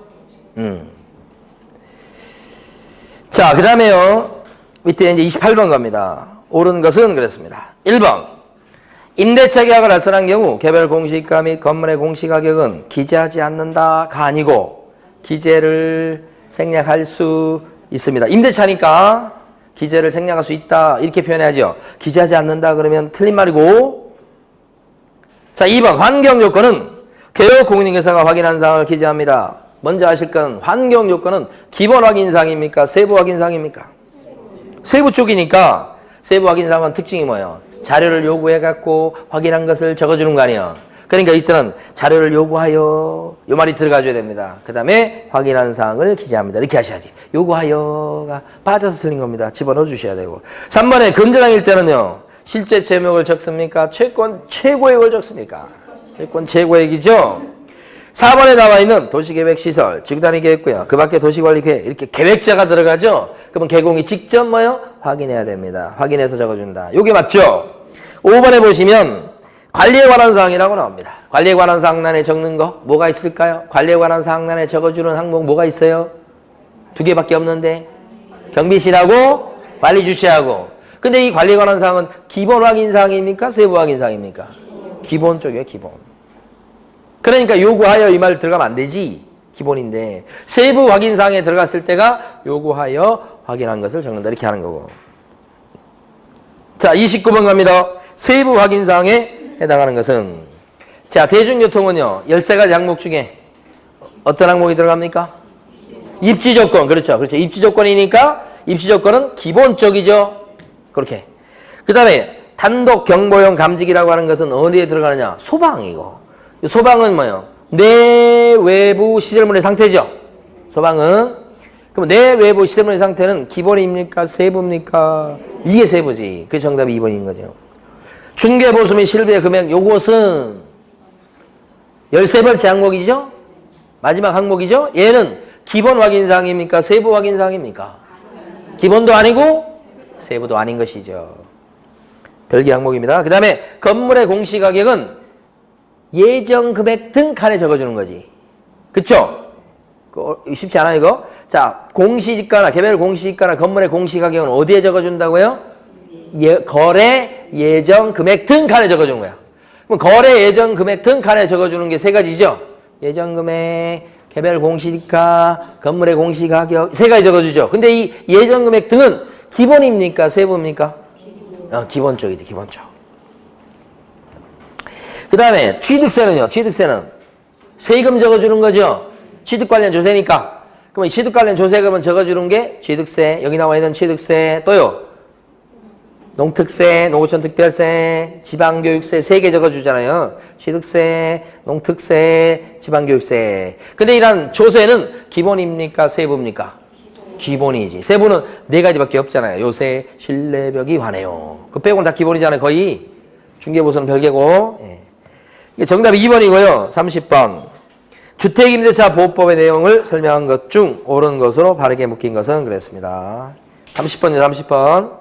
자, 그 다음에요. 밑에 이제 28번 갑니다. 옳은 것은 그랬습니다. 1번. 임대차 계약을 알선한 경우 개별 공시가 및 건물의 공시가격은 기재하지 않는다가 아니고 기재를 생략할 수 있습니다. 임대차니까 기재를 생략할 수 있다 이렇게 표현해야죠. 기재하지 않는다 그러면 틀린 말이고. 자, 2번 환경요건은 개업 공인중개사가 확인한 사항을 기재합니다. 먼저 아실 건 환경요건은 기본 확인사항입니까? 세부 확인사항입니까? 세부 쪽이니까 세부 확인사항은 특징이 뭐예요? 자료를 요구해갖고 확인한 것을 적어주는 거 아니에요. 그러니까 이때는 자료를 요구하여 요 말이 들어가줘야 됩니다. 그 다음에 확인한 사항을 기재합니다. 이렇게 하셔야 돼요. 요구하여가 빠져서 틀린 겁니다. 집어넣어 주셔야 되고. 3번에 건전항일 때는요, 실제 제목을 적습니까? 채권 최고액을 적습니까? 채권 최고액이죠. 4번에 나와 있는 도시계획시설, 지구단위 계획구역, 그 밖에 도시관리계획 이렇게 계획자가 들어가죠. 그러면 개공이 직접 뭐요? 확인해야 됩니다. 확인해서 적어준다. 이게 맞죠? 5번에 보시면 관리에 관한 사항이라고 나옵니다. 관리에 관한 사항란에 적는 거 뭐가 있을까요? 관리에 관한 사항란에 적어주는 항목 뭐가 있어요? 2개밖에 없는데 경비실하고 관리주시하고. 근데 이 관리에 관한 사항은 기본 확인 사항입니까? 세부 확인 사항입니까? 기본 쪽이에요. 기본. 그러니까 요구하여 이 말 들어가면 안 되지. 기본인데 세부 확인 사항에 들어갔을 때가 요구하여 확인한 것을 적는다 이렇게 하는 거고. 자, 29번 갑니다. 세부 확인 사항에 해당하는 것은, 자, 대중교통은요 13가지 항목 중에 어떤 항목이 들어갑니까? 입지조건. 그렇죠. 입지조건이니까 입지조건은 기본적이죠. 그렇게. 그 다음에 단독 경보용 감지기라고 하는 것은 어디에 들어가느냐? 소방이고. 소방은 뭐예요? 내외부 시설물의 상태죠. 소방은. 그럼 내외부 시설물의 상태는 기본입니까? 세부입니까? 이게 세부지. 그 정답이 2번인 거죠. 중개보수 및 실비의 금액, 요것은 13번째 항목이죠? 마지막 항목이죠? 얘는 기본 확인사항입니까? 세부 확인사항입니까? 기본도 아니고 세부도 아닌 것이죠. 별개 항목입니다. 그 다음에 건물의 공시가격은 예정 금액 등 칸에 적어주는 거지. 그쵸? 쉽지 않아 이거? 자, 공시지가나 개별 공시지가나 건물의 공시가격은 어디에 적어준다고요? 거래 예정 금액 등 칸에 적어주는 거야. 그럼 거래 예정 금액 등 칸에 적어주는 게 3가지죠? 예정 금액, 개별 공시지가, 건물의 공시가격 3가지 적어주죠. 근데 이 예정 금액 등은 기본입니까? 세부입니까? 기본 쪽이지, 기본 쪽. 그 다음에 취득세는요. 취득세는 세금 적어주는 거죠. 취득 관련 조세니까. 그럼 취득 관련 조세금은 적어주는 게 취득세. 여기 나와 있는 취득세. 또요. 농특세, 농어촌 특별세, 지방교육세 3개 적어주잖아요. 취득세, 농특세, 지방교육세. 근데 이런 조세는 기본입니까? 세부입니까? 기본이지. 세부는 4가지밖에 없잖아요. 요세, 신뢰벽이 관해요. 그 빼고는 다 기본이잖아요. 거의. 중개보수는 별개고. 예. 정답 2번이고요. 30번. 주택임대차 보호법의 내용을 설명한 것 중 옳은 것으로 바르게 묶인 것은 그랬습니다. 30번이요. 30번.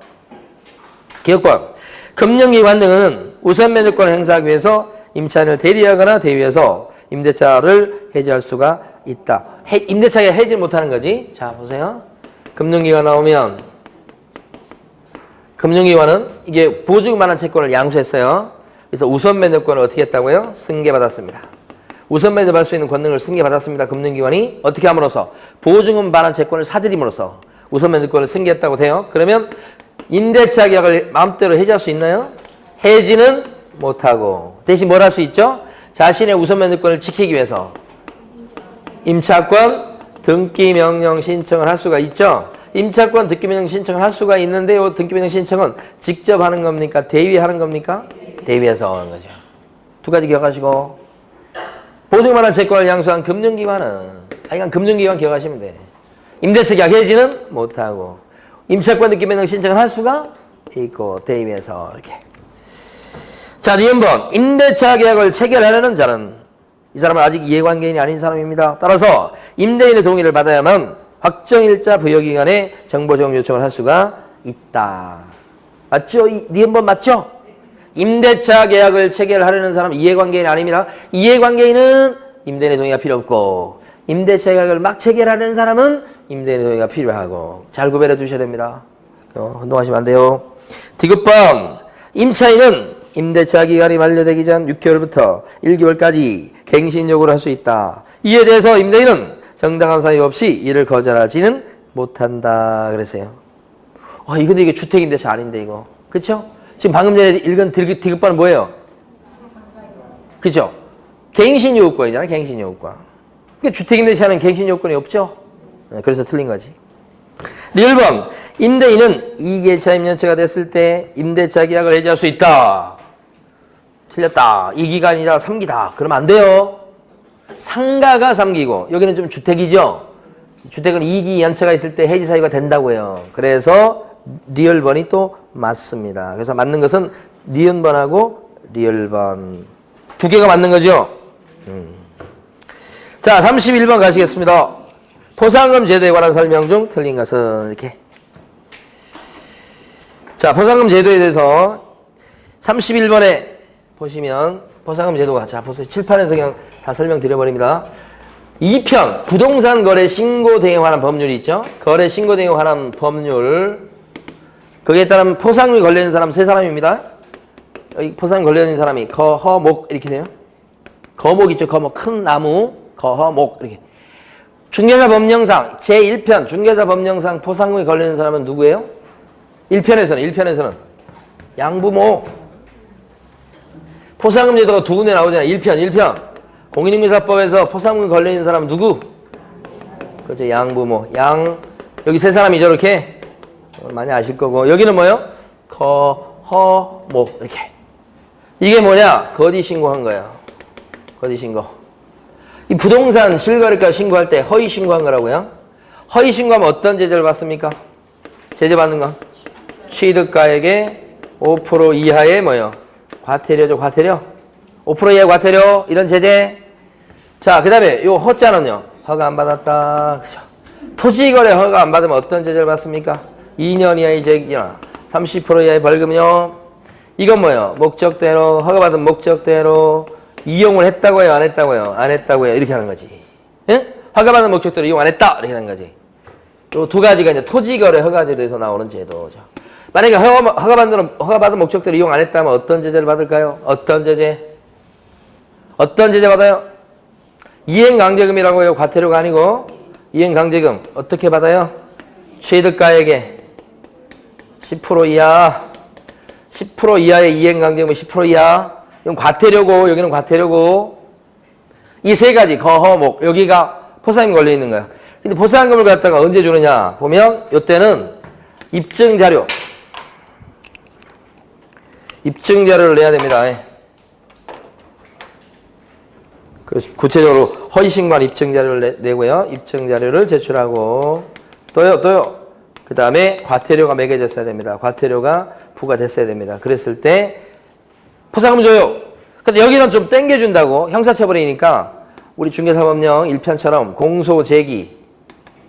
기억권. 금융기관 등은 우선 면제권을 행사하기 위해서 임차인을 대리하거나 대위해서 임대차를 해지할 수가 있다. 임대차가 해지를 못하는 거지. 자, 보세요. 금융기관 나오면 금융기관은 이게 보증만한 채권을 양수했어요. 그래서 우선 면제권을 어떻게 했다고요? 승계받았습니다. 우선 면제받을 수 있는 권능을 승계받았습니다. 금융기관이 어떻게 함으로써 보증금 반환 채권을 사들임으로써 우선 면제권을 승계했다고 돼요. 그러면 임대차 계약을 마음대로 해지할 수 있나요? 해지는 못하고 대신 뭘 할 수 있죠? 자신의 우선 면제권을 지키기 위해서 임차권 등기 명령 신청을 할 수가 있죠. 임차권 등기 명령 신청을 할 수가 있는데 이 등기 명령 신청은 직접 하는 겁니까? 대위하는 겁니까? 대위해서 하는 거죠. 2가지 기억하시고 보증만한 채권을 양수한 금융기관은 하여간 금융기관 기억하시면 돼. 임대차 계약 해지는 못하고 임차권 등기 명령 신청을 할 수가 있고 대위해서 이렇게. 자, 니은번 임대차 계약을 체결하려는 자는 이 사람은 아직 이해관계인이 아닌 사람입니다. 따라서 임대인의 동의를 받아야만 확정일자 부여기간에 정보 제공 요청을 할 수가 있다. 맞죠? 니은번 맞죠? 임대차 계약을 체결하려는 사람은 이해관계인이 아닙니다. 이해관계인은 임대인의 동의가 필요 없고 임대차 계약을 막 체결하려는 사람은 임대인의 동의가 필요하고 잘 구별해 두셔야 됩니다. 혼동하시면 안 돼요. 디귿번 임차인은 임대차 기간이 만료되기 전 6개월부터 1개월까지 갱신 요구를 할 수 있다. 이에 대해서 임대인은 정당한 사유 없이 이를 거절하지는 못한다 그랬어요. 근데 이게 주택임대차 아닌데 이거. 그쵸? 지금 방금 전에 읽은 디귿번은 뭐예요? 그죠? 갱신 요구권이잖아요. 갱신 요구권. 그러니까 주택임대차는 갱신 요구권이 없죠? 그래서 틀린 거지. 1번 임대인은 2개차 임년차가 됐을 때 임대차 계약을 해지할 수 있다. 틀렸다. 2기간이라 3기다. 그러면 안 돼요. 상가가 3기고 여기는 좀 주택이죠. 주택은 2기 연차가 있을 때 해지 사유가 된다고요. 그래서 리얼번이 또 맞습니다. 그래서 맞는 것은 니은번하고 리얼번 2개가 맞는 거죠. 자, 31번 가시겠습니다. 포상금 제도에 관한 설명 중 틀린 것은 이렇게. 자, 포상금 제도에 대해서 31번에 보시면 포상금 제도가 자 보세요. 칠판에서 그냥 다 설명드려버립니다. 2편 부동산 거래 신고 등에 관한 법률이 있죠. 거래 신고 등에 관한 법률 거기에 따르면 포상금이 걸려있는 사람 3사람입니다. 여기 포상금 걸려있는 사람이 거, 허, 목 이렇게 돼요. 거목 있죠. 거목 큰 나무 거, 허, 목 이렇게. 중개사 법령상 제1편 중개사 법령상 포상금이 걸리는 사람은 누구예요? 1편에서는 양부모. 포상금 제도가 2군데 나오잖아요. 1편 공인중개사법에서 포상금 걸리는 사람은 누구? 그렇죠. 양부모. 여기 3사람이죠. 이렇게 많이 아실 거고 여기는 뭐예요? 거, 허, 목 이렇게. 이게 뭐냐? 거디 신고한 거예요. 거디 신고. 이 부동산 실거래가 신고할 때 허위 신고한 거라고요. 허위 신고하면 어떤 제재를 받습니까? 제재 받는 건 취득가액의 5% 이하의 뭐요? 과태료죠. 과태료. 5% 이하의 과태료 이런 제재. 자, 그 다음에 요 허자는요. 허가 안 받았다. 그죠? 토지거래 허가 안 받으면 어떤 제재를 받습니까? 2년 이하의 징역이나 30% 이하의 벌금이요. 이건 뭐예요? 목적대로 허가받은 목적대로 이용을 했다고요? 안 했다고요? 안 했다고요? 이렇게 하는 거지. 예? 허가받은 목적대로 이용 안 했다. 이렇게 하는 거지. 요 2가지가 이제 토지거래 허가제도에서 나오는 제도죠. 만약에 허가받은 목적대로 이용 안 했다면 어떤 제재를 받을까요? 어떤 제재? 어떤 제재 받아요? 이행강제금이라고요. 과태료가 아니고 이행강제금 어떻게 받아요? 취득가액의 10% 이하 10% 이하의 이행강제금은 10% 이하. 이건 과태료고 여기는 과태료고 이 3가지 거허목 여기가 포상금 걸려 있는 거야. 근데 포상금을 갖다가 언제 주느냐 보면 이때는 입증자료 입증 자료를 내야 됩니다. 구체적으로 허위신고한 입증 자료를 내고요. 입증 자료를 제출하고 또요. 그 다음에 과태료가 매겨졌어야 됩니다. 과태료가 부과됐어야 됩니다. 그랬을 때 포상금 줘요. 근데 여기는 좀 땡겨준다고 형사처벌이니까 우리 중개사법령 1편처럼 공소 제기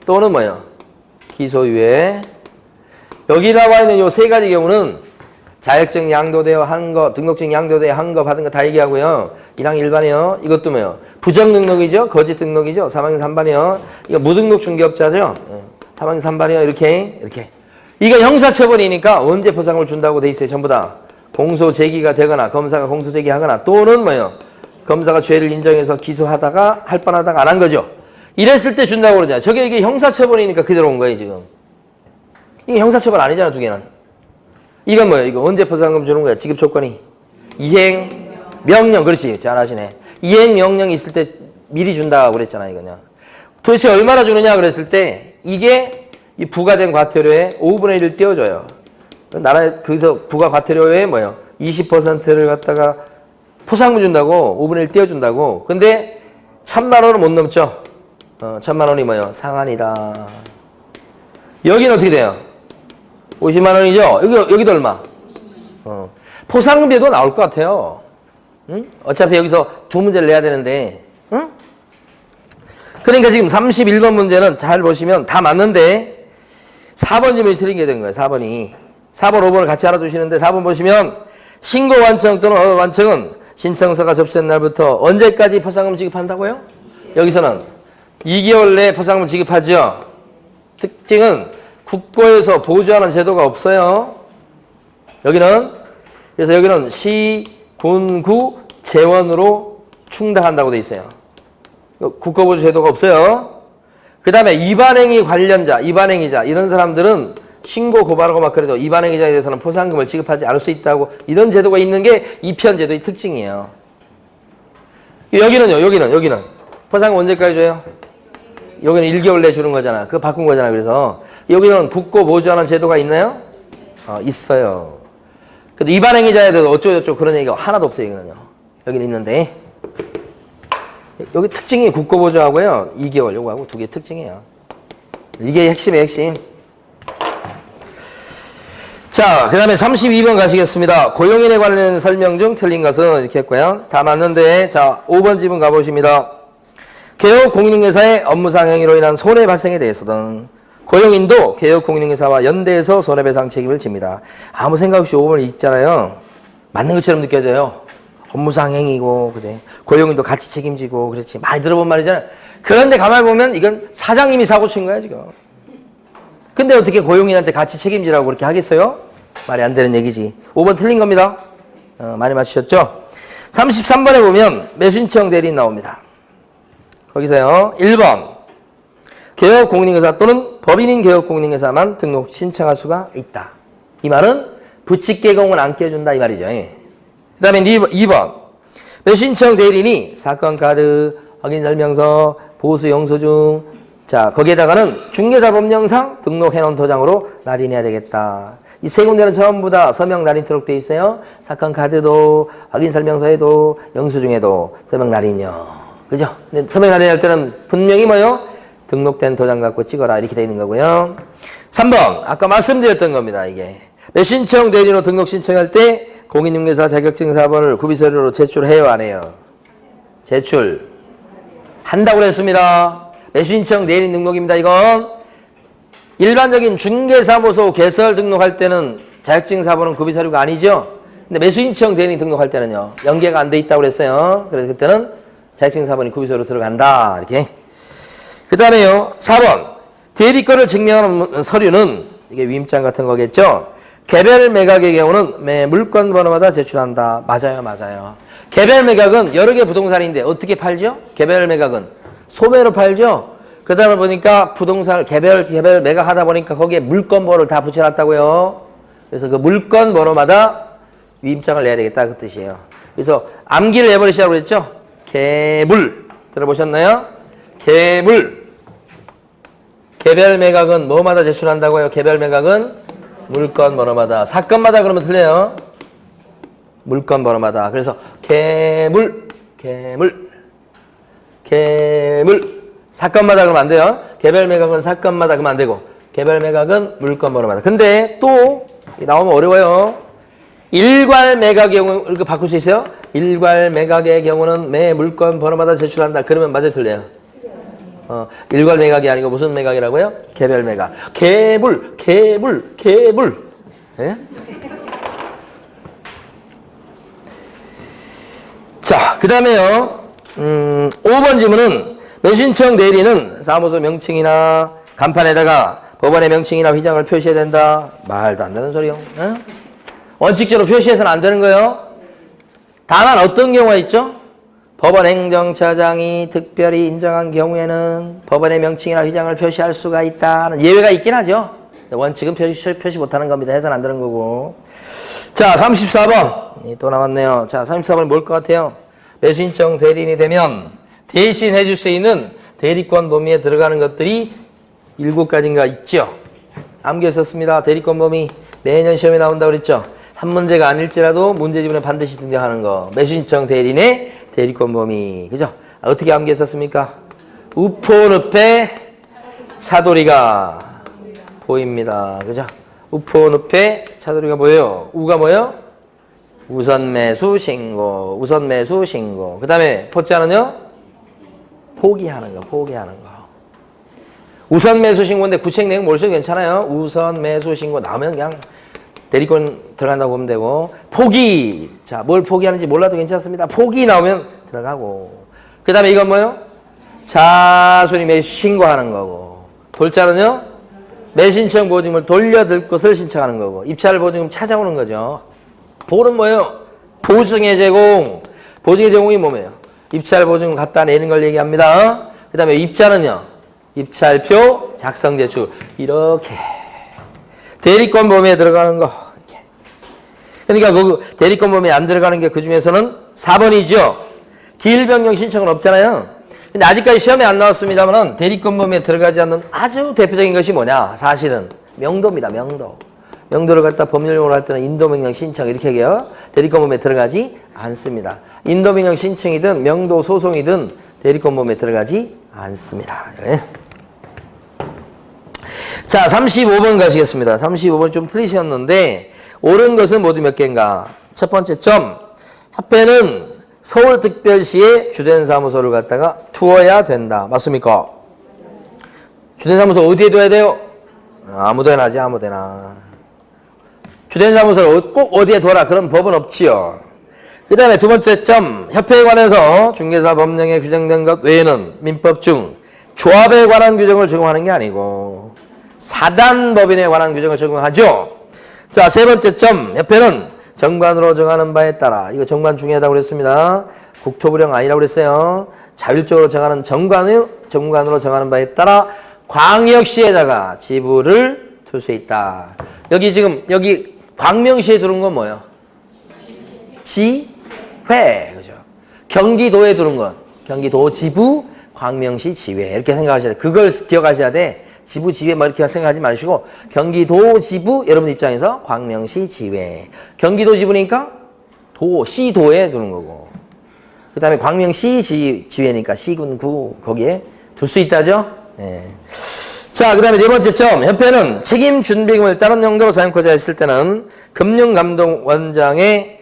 또는 뭐요? 기소유예. 여기 나와 있는 요 세 가지 경우는 자격증 양도되어 한 거, 등록증 양도되어 한 거 받은 거 다 얘기하고요. 1항 1반이요. 이것도 뭐요? 부정 등록이죠. 거짓 등록이죠. 3항 3반이요. 이거 무등록 중개업자죠. 3항 3반이요. 이렇게. 이거 형사처벌이니까 언제 포상금을 준다고 돼 있어요. 전부 다. 공소 제기가 되거나 검사가 공소 제기하거나 또는 뭐요? 검사가 죄를 인정해서 기소하다가 할 뻔하다가 안 한 거죠. 이랬을 때 준다고 그러잖아요. 저게 이게 형사처벌이니까 그대로 온 거예요, 지금. 이게 형사처벌 아니잖아, 두 개는. 이건 뭐예요? 이거 언제 포상금 주는 거야? 지급 조건이. 이행, 명령. 그렇지. 잘하시네. 이행, 명령이 있을 때 미리 준다고 그랬잖아, 이거냐. 도대체 얼마나 주느냐 그랬을 때 이게 이 부과된 과태료의 5분의 1을 떼어줘요. 나라에 거기서 부과 과태료에 뭐예요? 20%를 갖다가 포상금 준다고 5분의 1 떼어준다고. 근데 1,000만 원은 못 넘죠. 1,000만 원이 뭐예요? 상한이다. 여기는 어떻게 돼요? 50만 원이죠? 여기도 얼마? 포상금에도 나올 것 같아요. 응? 어차피 여기서 두 문제를 내야 되는데, 응? 그러니까 지금 31번 문제는 잘 보시면 다 맞는데 4번 지문이 틀린 게 된 거예요. 4번이. 4번, 5번을 같이 알아두시는데 4번 보시면 신고 완청 또는 완청은 신청서가 접수된 날부터 언제까지 포상금 지급한다고요? 여기서는 2개월 내에 포상금 지급하죠. 특징은 국고에서 보조하는 제도가 없어요. 그래서 여기는 시, 군, 구, 재원으로 충당한다고 돼 있어요. 국고보조 제도가 없어요. 그 다음에 위반행위 관련자, 위반행위자 이런 사람들은 신고 고발하고 막 그래도 위반행위자에 대해서는 포상금을 지급하지 않을 수 있다고 이런 제도가 있는 게 이편 제도의 특징이에요. 여기는 포상금 언제까지 줘요? 여기는 1개월 내에 주는 거잖아. 그거 바꾼 거잖아. 그래서 여기는 국고 보조하는 제도가 있나요? 있어요. 근데 위반행위자에도 어쩌고저쩌고 그런 얘기가 하나도 없어요. 여기는 있는데 여기 특징이 국고 보조하고요. 2개월 요거하고 두 개 특징이에요. 이게 핵심이에요. 핵심. 자, 그 다음에 32번 가시겠습니다. 고용인에 관련된 설명 중 틀린 것은 이렇게 했고요. 다 맞는데 자 5번 지문 가보십니다. 개업 공인중개사의 업무상 행위로 인한 손해 발생에 대해서든 고용인도 개업 공인중개사와 연대해서 손해배상 책임을 집니다. 아무 생각 없이 5번을 읽잖아요. 맞는 것처럼 느껴져요. 업무상 행위고 그래. 고용인도 같이 책임지고 그렇지. 많이 들어본 말이잖아요. 그런데 가만히 보면 이건 사장님이 사고 친 거야 지금. 근데 어떻게 고용인한테 같이 책임지라고 그렇게 하겠어요? 말이 안 되는 얘기지. 5번 틀린 겁니다. 많이 맞추셨죠? 33번에 보면 매수신청 대리인 나옵니다. 거기서요. 1번 개업 공인중개사 또는 법인인 개업 공인중개사만 등록 신청할 수가 있다. 이 말은 부칙개공은 안 껴준다 이 말이죠. 그 다음에 2번 매수신청 대리인이 사건 카드, 확인설명서, 보수 영수증 자 거기에다가는 중개사법령상 등록해놓은 도장으로 날인해야 되겠다. 이 세 군데는 전부 다 서명 날인 등록돼 있어요. 사건 카드도 확인설명서에도 영수증에도 서명 날인요. 그죠? 근데 서명 날인할 때는 분명히 뭐요? 등록된 도장 갖고 찍어라 이렇게 돼 있는 거고요. 3번 아까 말씀드렸던 겁니다. 이게 매수신청 대리인으로 등록 신청할 때 공인중개사 자격증 4번을 구비서류로 제출해요 안 해요? 제출 한다고 그랬습니다. 매수신청 대리인 등록입니다. 이건 일반적인 중개사무소 개설 등록할 때는 자격증 4번은 구비서류가 아니죠. 근데 매수신청 대리인 등록할 때는요. 연계가 안 돼 있다고 그랬어요. 그래서 그때는 자격증 4번이 구비서류로 들어간다. 이렇게. 그 다음에요. 4번 대리권을 증명하는 서류는 이게 위임장 같은 거겠죠. 개별 매각의 경우는 매 물건 번호마다 제출한다. 맞아요. 개별 매각은 여러 개 부동산인데 어떻게 팔죠? 개별 매각은 소매로 팔죠. 그 다음에 보니까 부동산을 개별 매각하다 보니까 거기에 물건 번호를 다 붙여놨다고요. 그래서 그 물건 번호마다 위임장을 내야 되겠다 그 뜻이에요. 그래서 암기를 해버리시라고 그랬죠. 개물 들어보셨나요? 개물 개별 매각은 뭐마다 제출한다고요? 개별 매각은 물건 번호마다. 사건마다 그러면 틀려요. 물건 번호마다. 그래서 개물, 개물, 개물. 사건마다 그러면 안 돼요. 개별 매각은 사건마다 그러면 안 되고 개별 매각은 물건 번호마다. 근데 또 나오면 어려워요. 일괄 매각의 경우 이렇게 바꿀 수 있어요? 일괄 매각의 경우는 매 물건 번호마다 제출한다. 그러면 맞아요, 틀려요? 일괄 매각이 아니고 무슨 매각이라고요? 개별 매각. 개불, 개불, 개불. 예? 자, 그 다음에요. 5번 질문은 매수신청 대리는 사무소 명칭이나 간판에다가 법원의 명칭이나 휘장을 표시해야 된다. 말도 안 되는 소리요. 예? 원칙적으로 표시해서는 안 되는 거예요. 다만 어떤 경우가 있죠? 법원 행정처장이 특별히 인정한 경우에는 법원의 명칭이나 휘장을 표시할 수가 있다는 예외가 있긴 하죠. 원칙은 표시 못하는 겁니다. 해서는 안 되는 거고. 자, 34번. 또 나왔네요. 자, 34번이 뭘 것 같아요? 매수신청 대리인이 되면 대신 해줄 수 있는 대리권 범위에 들어가는 것들이 7가지인가 있죠. 암기했었습니다. 대리권 범위 매년 시험에 나온다고 그랬죠. 한 문제가 아닐지라도 문제지문에 반드시 등장하는 거. 매수신청 대리인의 대리권 범위. 그죠? 어떻게 암기했었습니까? 우포늪에 차돌이가 보입니다. 그죠? 우포늪에 차돌이가 보여요. 우가 뭐예요? 우선 매수 신고. 우선 매수 신고. 그 다음에 포자는요? 포기하는 거. 포기하는 거. 우선 매수 신고인데 구책 내용 모르셔도 괜찮아요. 우선 매수 신고 나오면 그냥 대리권 들어간다고 보면 되고. 포기. 자, 뭘 포기하는지 몰라도 괜찮습니다. 포기 나오면 들어가고. 그 다음에 이건 뭐예요? 자순위 매수 신고하는 거고. 돌자는요? 매신청 보증금을 돌려들 것을 신청하는 거고. 입찰 보증금 찾아오는 거죠. 볼은 뭐예요? 보증의 제공. 보증의 제공이 뭐예요? 입찰 보증금 갖다 내는 걸 얘기합니다. 그 다음에 입자는요? 입찰표 작성 제출. 이렇게. 대리권 범위에 들어가는 거. 그러니까 그 대리권 범위에 안 들어가는 게 그 중에서는 4번이죠. 기일 변경 신청은 없잖아요. 근데 아직까지 시험에 안 나왔습니다만 대리권 범위에 들어가지 않는 아주 대표적인 것이 뭐냐? 사실은 명도입니다. 명도. 명도를 갖다 법률용어로 할 때는 인도명령 신청 이렇게 얘기해요. 대리권 범위에 들어가지 않습니다. 인도명령 신청이든 명도 소송이든 대리권 범위에 들어가지 않습니다. 네. 자, 35번 가시겠습니다. 35번 좀 틀리셨는데 옳은 것은 모두 몇 개인가? 첫 번째 점. 협회는 서울특별시에 주된 사무소를 갖다가 두어야 된다. 맞습니까? 주된 사무소 어디에 둬야 돼요? 아무데나 하지, 아무데나. 주된 사무소를 꼭 어디에 둬라. 그런 법은 없지요. 그 다음에 두 번째 점. 협회에 관해서 중개사 법령에 규정된 것 외에는 민법 중 조합에 관한 규정을 적용하는 게 아니고 사단법인에 관한 규정을 적용하죠. 자, 세 번째 점. 협회는 정관으로 정하는 바에 따라, 이거 정관 중요하다고 그랬습니다. 국토부령 아니라고 그랬어요. 자율적으로 정하는 정관으로 정하는 바에 따라 광역시에다가 지부를 둘 수 있다. 여기 지금 여기 광명시에 두는 건 뭐예요? 지회. 그죠? 경기도에 두는 건 경기도 지부, 광명시 지회. 이렇게 생각하셔야 돼. 그걸 기억하셔야 돼. 지부, 지회 뭐 이렇게 생각하지 마시고 경기도 지부, 여러분 입장에서 광명시 지회. 경기도 지부니까 시도에 두는 거고. 그 다음에 광명시 지회니까 시군구 거기에 둘 수 있다죠. 네. 자, 그 다음에 네 번째 점. 협회는 책임 준비금을 다른 용도로 사용하고자 했을 때는 금융감독원장의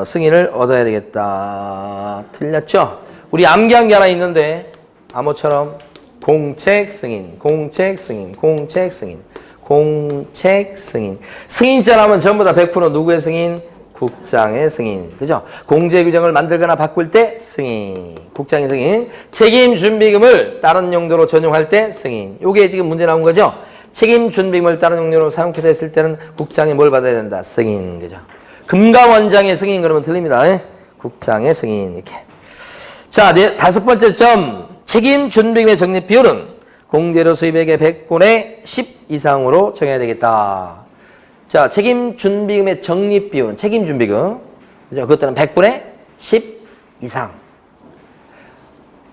승인을 얻어야 되겠다. 틀렸죠? 우리 암기한 게 하나 있는데 암호처럼 공책 승인, 공책 승인, 공책 승인, 공책 승인. 승인자 하면 전부 다 100% 누구의 승인? 국장의 승인. 그죠? 공제 규정을 만들거나 바꿀 때 승인. 국장의 승인. 책임 준비금을 다른 용도로 전용할 때 승인. 요게 지금 문제 나온 거죠? 책임 준비금을 다른 용도로 사용하게 됐을 때는 국장이 뭘 받아야 된다? 승인. 그죠? 금감원장의 승인 그러면 틀립니다. 국장의 승인. 이렇게. 자, 다섯 번째 점. 책임 준비금의 적립 비율은 공제료 수입액의 100분의 10 이상으로 정해야 되겠다. 자, 책임 준비금의 적립 비율은 책임 준비금. 그죠? 그것들은 100분의 10 이상.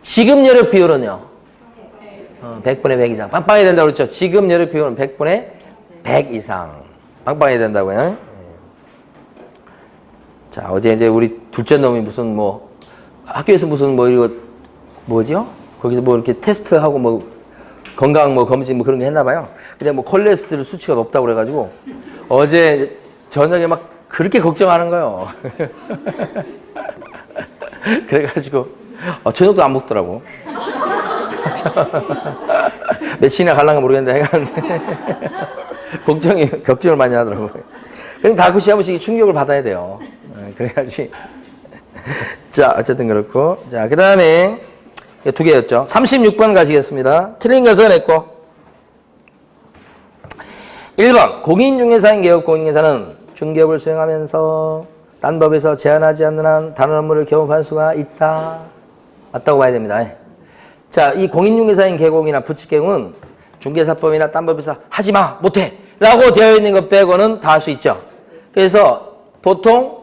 지급 여력 비율은요? 100분의 100 이상. 빵빵해야 된다고 그랬죠? 지급 여력 비율은 100분의 100 이상. 빵빵해야 된다고요. 자, 어제 이제 우리 둘째 놈이 무슨 뭐 학교에서 무슨 뭐 이거 뭐죠? 거기서 뭐 이렇게 테스트하고 뭐 건강 뭐 검진 뭐 그런 거 했나 봐요. 근데 뭐 콜레스테롤 수치가 높다고 그래가지고 어제 저녁에 막 그렇게 걱정하는 거예요. 그래가지고 저녁도 안 먹더라고. 며칠이나 갈란가 모르겠는데 해갔는데 걱정을 많이 하더라고요. 그럼 가구 시아버지가 충격을 받아야 돼요. 그래가지고 자, 어쨌든 그렇고. 자, 그 다음에 두 개였죠. 36번 가시겠습니다. 틀린 것은 했고. 1번 공인중개사인 개업 공인중개사는 중개업을 수행하면서 딴 법에서 제한하지 않는 한 다른 업무를 겸업할 수가 있다. 맞다고 봐야 됩니다. 자, 이 공인중개사인 개공이나 부칙개공은 중개사법이나 딴 법에서 하지마, 못해 라고 되어 있는 것 빼고는 다 할 수 있죠. 그래서 보통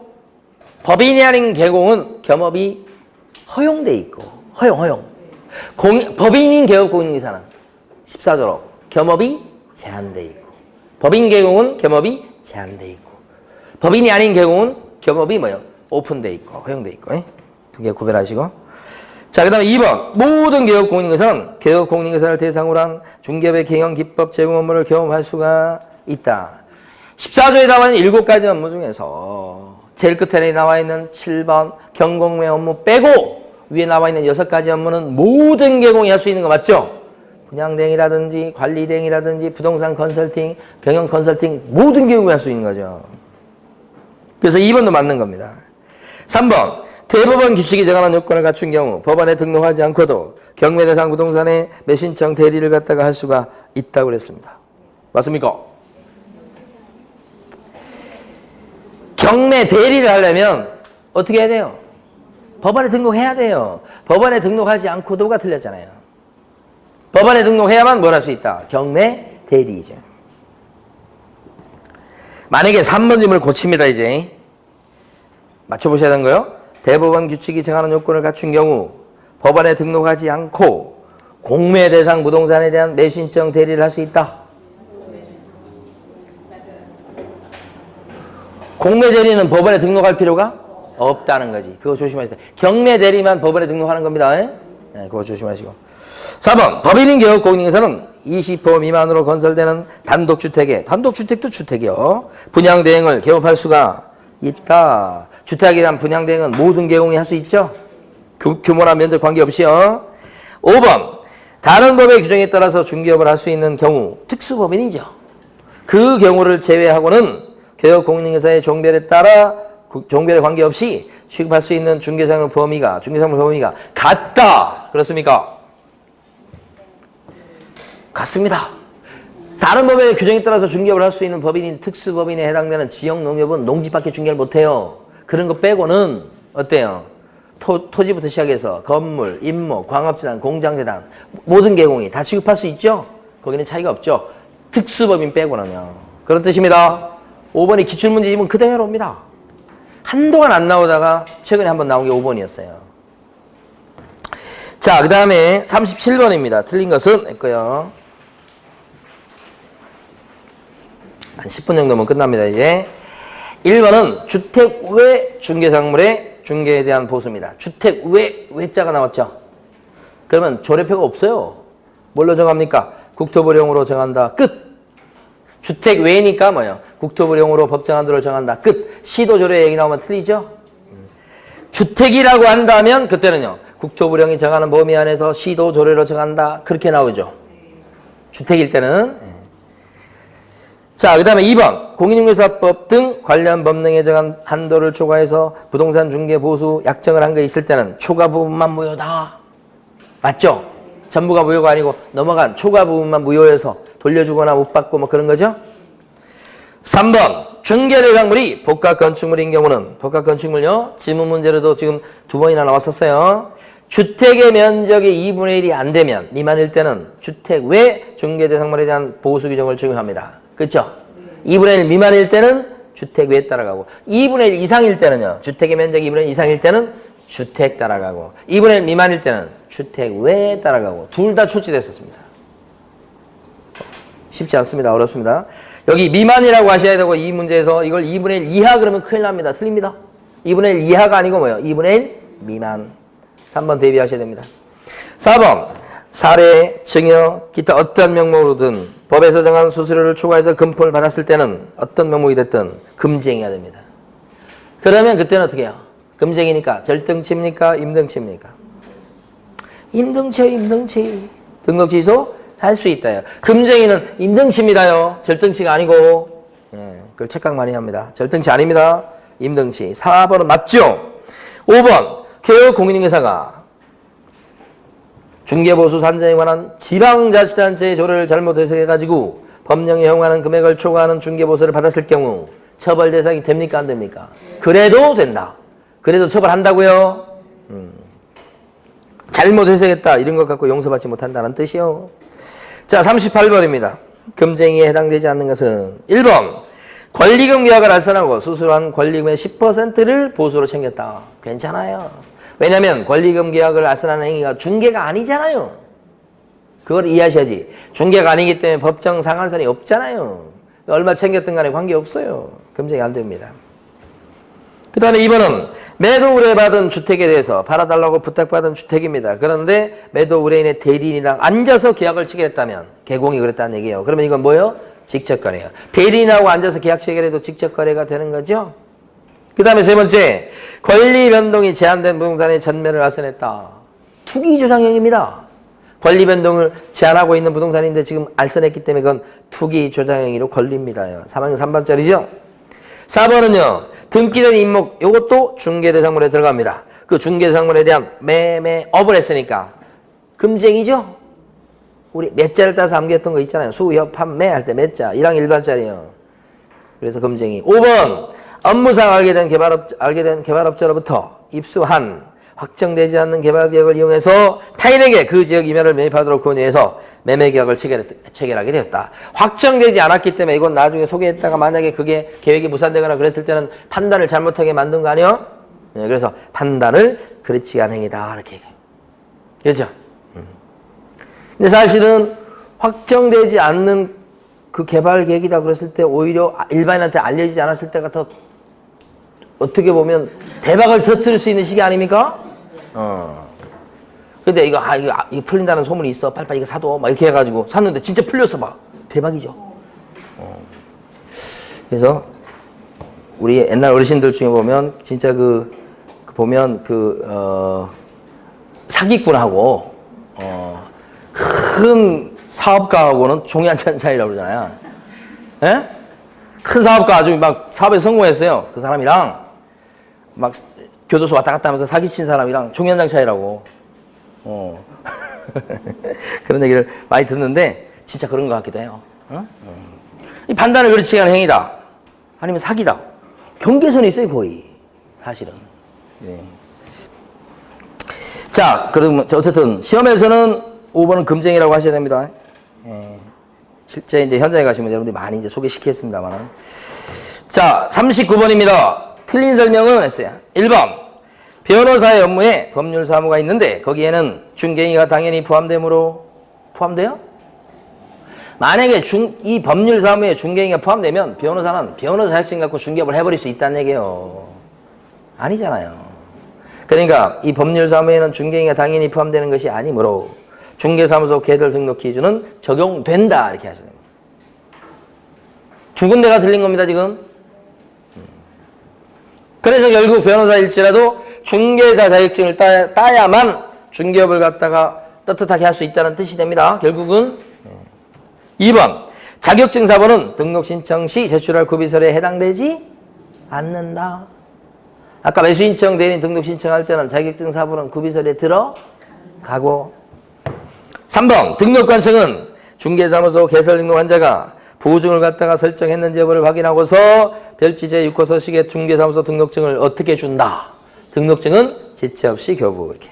법인이 아닌 개공은 겸업이 허용돼 있고 허용. 법인인 개업 공인중개사는 14조로 겸업이 제한돼 있고 법인 개공은 겸업이 제한돼 있고 법인이 아닌 개공은 겸업이 뭐요? 오픈돼 있고 허용돼 있고. 두 개 구별하시고. 자, 그 다음에 2번 모든 개업 공인중개사는 개업 공인중개사를 대상으로 한 중개업의 경영 기법 제공 업무를 겸업할 수가 있다. 14조에 나와 있는 7가지 업무 중에서 제일 끝에 나와 있는 7번 경공매 업무 빼고 위에 나와 있는 6가지 업무는 모든 개공이 할 수 있는 거 맞죠? 분양대행이라든지 관리대행이라든지 부동산 컨설팅, 경영 컨설팅 모든 개공이 할 수 있는 거죠. 그래서 2번도 맞는 겁니다. 3번 대법원 규칙이 정하는 요건을 갖춘 경우 법원에 등록하지 않고도 경매 대상 부동산의 매신청 대리를 갖다가 할 수가 있다고 그랬습니다. 맞습니까? 경매 대리를 하려면 어떻게 해야 돼요? 법원에 등록해야 돼요. 법원에 등록하지 않고도가 틀렸잖아요. 법원에 등록해야만 뭘 할 수 있다? 경매 대리이죠. 만약에 3번 질문을 고칩니다. 이제 맞춰보셔야 되는 거예요. 대법원 규칙이 정하는 요건을 갖춘 경우 법원에 등록하지 않고 공매 대상 부동산에 대한 매신청 대리를 할 수 있다. 공매 대리는 법원에 등록할 필요가 없다는 거지. 그거 조심하시다. 경매 대리만 법원에 등록하는 겁니다. 네, 그거 조심하시고. 4번 법인인 개업 공인중개사는 20호 미만으로 건설되는 단독주택도 주택이요. 분양대행을 개업할 수가 있다. 주택에 대한 분양대행은 모든 개공이 할 수 있죠. 규모나 면적 관계없이요. 5번 다른 법의 규정에 따라서 중개업을 할 수 있는 경우 특수법인이죠. 그 경우를 제외하고는 개업 공인중개사의 종별에 따라 종별에 관계없이 취급할 수 있는 중개사무 범위가 같다. 그렇습니까? 같습니다. 다른 법의 규정에 따라서 중개업을 할 수 있는 법인인 특수법인에 해당되는 지역농협은 농지밖에 중개를 못해요. 그런 거 빼고는 어때요? 토지부터 시작해서 건물, 임목, 광업재단, 공장재단 모든 개공이 다 취급할 수 있죠? 거기는 차이가 없죠. 특수법인 빼고는요. 그런 뜻입니다. 5번이 기출문제집은 그대로 옵니다. 한동안 안 나오다가 최근에 한번 나온 게 5번이었어요. 자, 그 다음에 37번입니다. 틀린 것은 했고요. 한 10분 정도면 끝납니다. 이제 1번은 주택 외 중개상물의 중개에 대한 보수입니다. 주택 외자가 나왔죠. 그러면 조례표가 없어요. 뭘로 정합니까? 국토부령으로 정한다. 끝. 주택 외니까 뭐예요? 국토부령으로 법정한도를 정한다. 끝. 시도조례 얘기 나오면 틀리죠? 주택이라고 한다면 그때는요. 국토부령이 정하는 범위 안에서 시도조례로 정한다. 그렇게 나오죠. 주택일 때는. 자, 그 다음에 2번 공인중개사법 등 관련 법령에 정한 한도를 초과해서 부동산 중개 보수 약정을 한 게 있을 때는 초과 부분만 무효다. 맞죠? 전부가 무효가 아니고 넘어간 초과 부분만 무효해서 돌려주거나 못 받고 뭐 그런 거죠. 3번 중개대상물이 복합건축물인 경우는 복합건축물요. 지문 문제로도 지금 2번이나 나왔었어요. 주택의 면적이 2분의 1이 안 되면 미만일 때는 주택 외 중개대상물에 대한 보수 규정을 적용합니다. 그렇죠? 2분의 1 미만일 때는 주택 외에 따라가고 2분의 1 이상일 때는요. 주택의 면적이 2분의 1 이상일 때는 주택 따라가고 2분의 1 미만일 때는 주택 외에 따라가고 둘 다 출제됐었습니다. 쉽지 않습니다. 어렵습니다. 여기 미만이라고 하셔야 되고 이 문제에서 이걸 2분의 1 이하 그러면 큰일 납니다. 틀립니다. 2분의 1 이하가 아니고 뭐예요? 2분의 1 미만. 3번 대비하셔야 됩니다. 4번 사례, 증여, 기타 어떠한 명목으로든 법에서 정한 수수료를 초과해서 금품을 받았을 때는 어떤 명목이 됐든 금지행위가 됩니다. 그러면 그때는 어떻게 해요? 금지행위니까 절등치입니까? 임등치입니까? 임등치요, 임등치. 등록 취소 할 수 있다요. 금지행위는 임등치입니다요. 절등치가 아니고. 예, 그걸 착각 많이 합니다. 절등치 아닙니다. 임등치. 4번은 맞죠? 5번 개혁 공인중개사가 중개보수 산정에 관한 지방자치단체의 조례를 잘못 해석해가지고 법령에 허용하는 금액을 초과하는 중개보수를 받았을 경우 처벌 대상이 됩니까? 안 됩니까? 그래도 된다. 그래도 처벌한다고요? 잘못 해석했다. 이런 것 갖고 용서받지 못한다는 뜻이요. 자, 38번입니다. 금지행위에 해당되지 않는 것은 1번 권리금 계약을 알선하고 수수한 권리금의 10%를 보수로 챙겼다. 괜찮아요. 왜냐하면 권리금 계약을 알선하는 행위가 중개가 아니잖아요. 그걸 이해하셔야지. 중개가 아니기 때문에 법정 상한선이 없잖아요. 얼마 챙겼든 간에 관계없어요. 금지가 안 됩니다. 그 다음에 2번은 매도 의뢰받은 주택에 대해서 팔아달라고 부탁받은 주택입니다. 그런데 매도 의뢰인의 대리인이랑 앉아서 계약을 체결했다면 개공이 그랬다는 얘기예요. 그러면 이건 뭐예요? 직접거래예요. 대리인하고 앉아서 계약 체결해도 직접거래가 되는 거죠. 그 다음에 세 번째, 권리 변동이 제한된 부동산의 전매를 알선했다. 투기 조장행위입니다. 권리 변동을 제한하고 있는 부동산인데 지금 알선했기 때문에 그건 투기 조장행위로 걸립니다. 3번짜리죠. 4번은요. 등기된 임목, 이것도 중개대상물에 들어갑니다. 그 중개대상물에 대한 매매업을 했으니까 금지행위죠. 우리 몇 자를 따서 암기했던 거 있잖아요. 수협, 판매 할 때 몇 자, 1항 1반짜리요. 그래서 금지행위. 5번 업무상 알게 된 개발업자로부터 입수한 확정되지 않는 개발계획을 이용해서 타인에게 그 지역 이면을 매입하도록 권유해서 매매계약을 체결하게 되었다. 확정되지 않았기 때문에 이건 나중에 소개했다가 만약에 그게 계획이 무산되거나 그랬을 때는 판단을 잘못하게 만든 거 아니에요? 네, 그래서 판단을 그렇지 않은 행위다 이렇게 얘기해요. 그렇죠? 근데 사실은 확정되지 않는 그 개발 계획이다 그랬을 때 오히려 일반인한테 알려지지 않았을 때가 더 어떻게 보면 대박을 터뜨릴 수 있는 시기 아닙니까? 근데 이거 풀린다는 소문이 있어. 빨리빨리 이거 사둬. 막 이렇게 해가지고 샀는데 진짜 풀렸어 봐. 대박이죠. 그래서 우리 옛날 어르신들 중에 보면 진짜 보면 사기꾼하고 큰 사업가하고는 종이 한 장 차이라고 그러잖아요. 예? 큰 사업가 아주 막 사업에 성공했어요. 그 사람이랑 막 교도소 왔다 갔다 하면서 사기친 사람이랑 종이 한 장 차이라고. 그런 얘기를 많이 듣는데 진짜 그런 것 같기도 해요. 이 판단을 그렇지 않은 행위다. 아니면 사기다. 경계선이 있어요 거의. 사실은. 예. 자, 그러면 어쨌든 시험에서는 5번은 금쟁이라고 하셔야 됩니다. 예. 실제 이제 현장에 가시면 여러분들이 많이 이제 소개시키겠습니다만은. 자, 39번입니다. 틀린 설명은 했어요. 1번. 변호사의 업무에 법률 사무가 있는데 거기에는 중개행위가 당연히 포함되므로 포함돼요? 만약에 이 법률 사무에 중개행위가 포함되면 변호사는 변호사 자격증 갖고 중개업을 해버릴 수 있다는 얘기예요. 아니잖아요. 그러니까 이 법률 사무에는 중개행위가 당연히 포함되는 것이 아니므로 중개사무소 개별 등록 기준은 적용된다 이렇게 하시는 겁니다. 두 군데가 틀린 겁니다 지금. 그래서 결국 변호사일지라도 중개사 자격증을 따야만 중개업을 갖다가 떳떳하게 할 수 있다는 뜻이 됩니다. 결국은 2번 자격증 사본은 등록 신청 시 제출할 구비서류에 해당되지 않는다. 아까 매수신청 대리인 등록 신청할 때는 자격증 사본은 구비서류에 들어가고 3번 등록관청은 중개사무소 개설등록 환자가 보증을 갖다가 설정했는지 여부를 확인하고서 별지제 6호서식의 중개사무소 등록증을 어떻게 준다. 등록증은 지체 없이 교부 이렇게.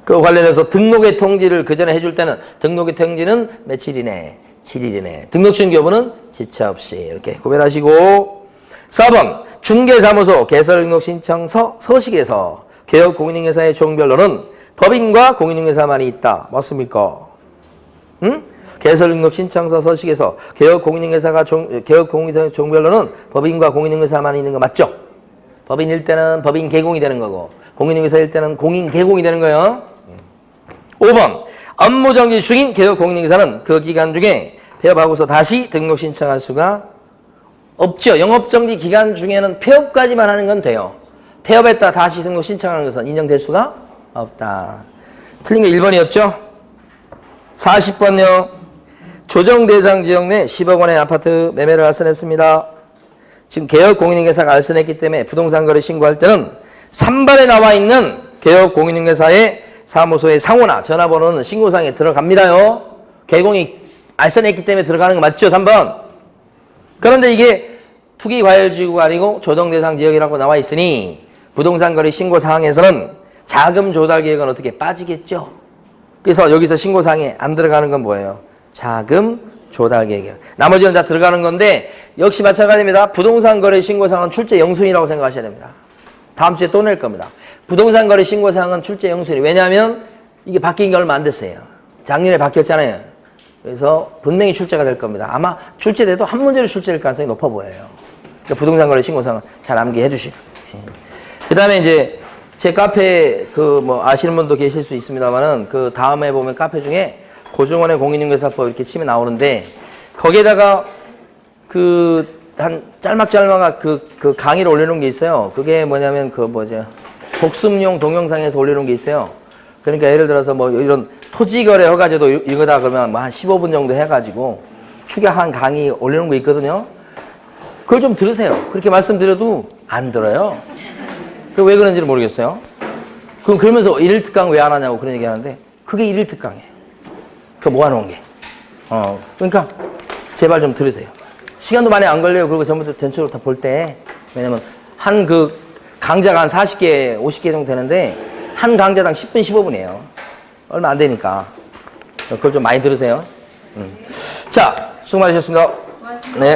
그 관련해서 등록의 통지를 그 전에 해줄 때는 등록의 통지는 며칠이네, 7일이네. 등록증 교부는 지체 없이 이렇게 구별하시고 4번 중개사무소 개설등록 신청서 서식에서 개업 공인중개사의 종별로는 법인과 공인중개사만이 있다. 맞습니까? 응? 개설 등록 신청서 서식에서 개업 공인인증사가 개업 공인인증사 종별로는 법인과 공인인증사만 있는 거 맞죠? 법인일 때는 법인 개공이 되는 거고 공인인증사일 때는 공인 개공이 되는 거예요. 5번 업무정지 중인 개업 공인인증사는 그 기간 중에 폐업하고서 다시 등록 신청할 수가 없죠. 영업정지 기간 중에는 폐업까지만 하는 건 돼요. 폐업했다 다시 등록 신청하는 것은 인정될 수가 없다. 틀린 게 1번이었죠? 40번요. 조정대상 지역 내 10억 원의 아파트 매매를 알선했습니다. 지금 개업 공인인증사가 알선했기 때문에 부동산 거래 신고할 때는 3번에 나와 있는 개업 공인인증사의 사무소의 상호나 전화번호는 신고사항에 들어갑니다요. 개공이 알선했기 때문에 들어가는 거 맞죠? 3번. 그런데 이게 투기과열지구가 아니고 조정대상 지역이라고 나와 있으니 부동산 거래 신고사항에서는 자금 조달 계획은 어떻게 빠지겠죠? 그래서 여기서 신고사항에 안 들어가는 건 뭐예요? 자금 조달 계획. 나머지는 다 들어가는 건데 역시 마찬가지입니다. 부동산 거래 신고사항은 출제 영순이라고 생각하셔야 됩니다. 다음 주에 또 낼 겁니다. 부동산 거래 신고사항은 출제 영순이. 왜냐하면 이게 바뀐 게 얼마 안 됐어요. 작년에 바뀌었잖아요. 그래서 분명히 출제가 될 겁니다. 아마 출제돼도 한 문제로 출제될 가능성이 높아 보여요. 그러니까 부동산 거래 신고사항은 잘 암기해 주시고. 그 다음에 이제 제 카페 아시는 분도 계실 수 있습니다만은 그 다음에 보면 카페 중에 고중원의 공인인증사법 이렇게 치면 나오는데 거기에다가 한 짤막짤막한 그 강의를 올려놓은 게 있어요. 그게 뭐냐면 복습용 동영상에서 올려놓은 게 있어요. 그러니까 예를 들어서 뭐 이런 토지거래 허가제도 이거다 그러면 뭐 한 15분 정도 해가지고 축약한 강의 올려놓은 거 있거든요. 그걸 좀 들으세요. 그렇게 말씀드려도 안 들어요. 왜 그런지를 모르겠어요. 그러면서 일일 특강 왜 안 하냐고 그런 얘기 하는데 그게 일일 특강이에요. 그거 모아놓은 게. 그러니까 제발 좀 들으세요. 시간도 많이 안 걸려요. 그리고 전부 전체적으로 다 볼 때. 왜냐면 강좌가 한 40개, 50개 정도 되는데 한 강좌당 10분, 15분이에요. 얼마 안 되니까. 그걸 좀 많이 들으세요. 자, 수고 많으셨습니다. 네.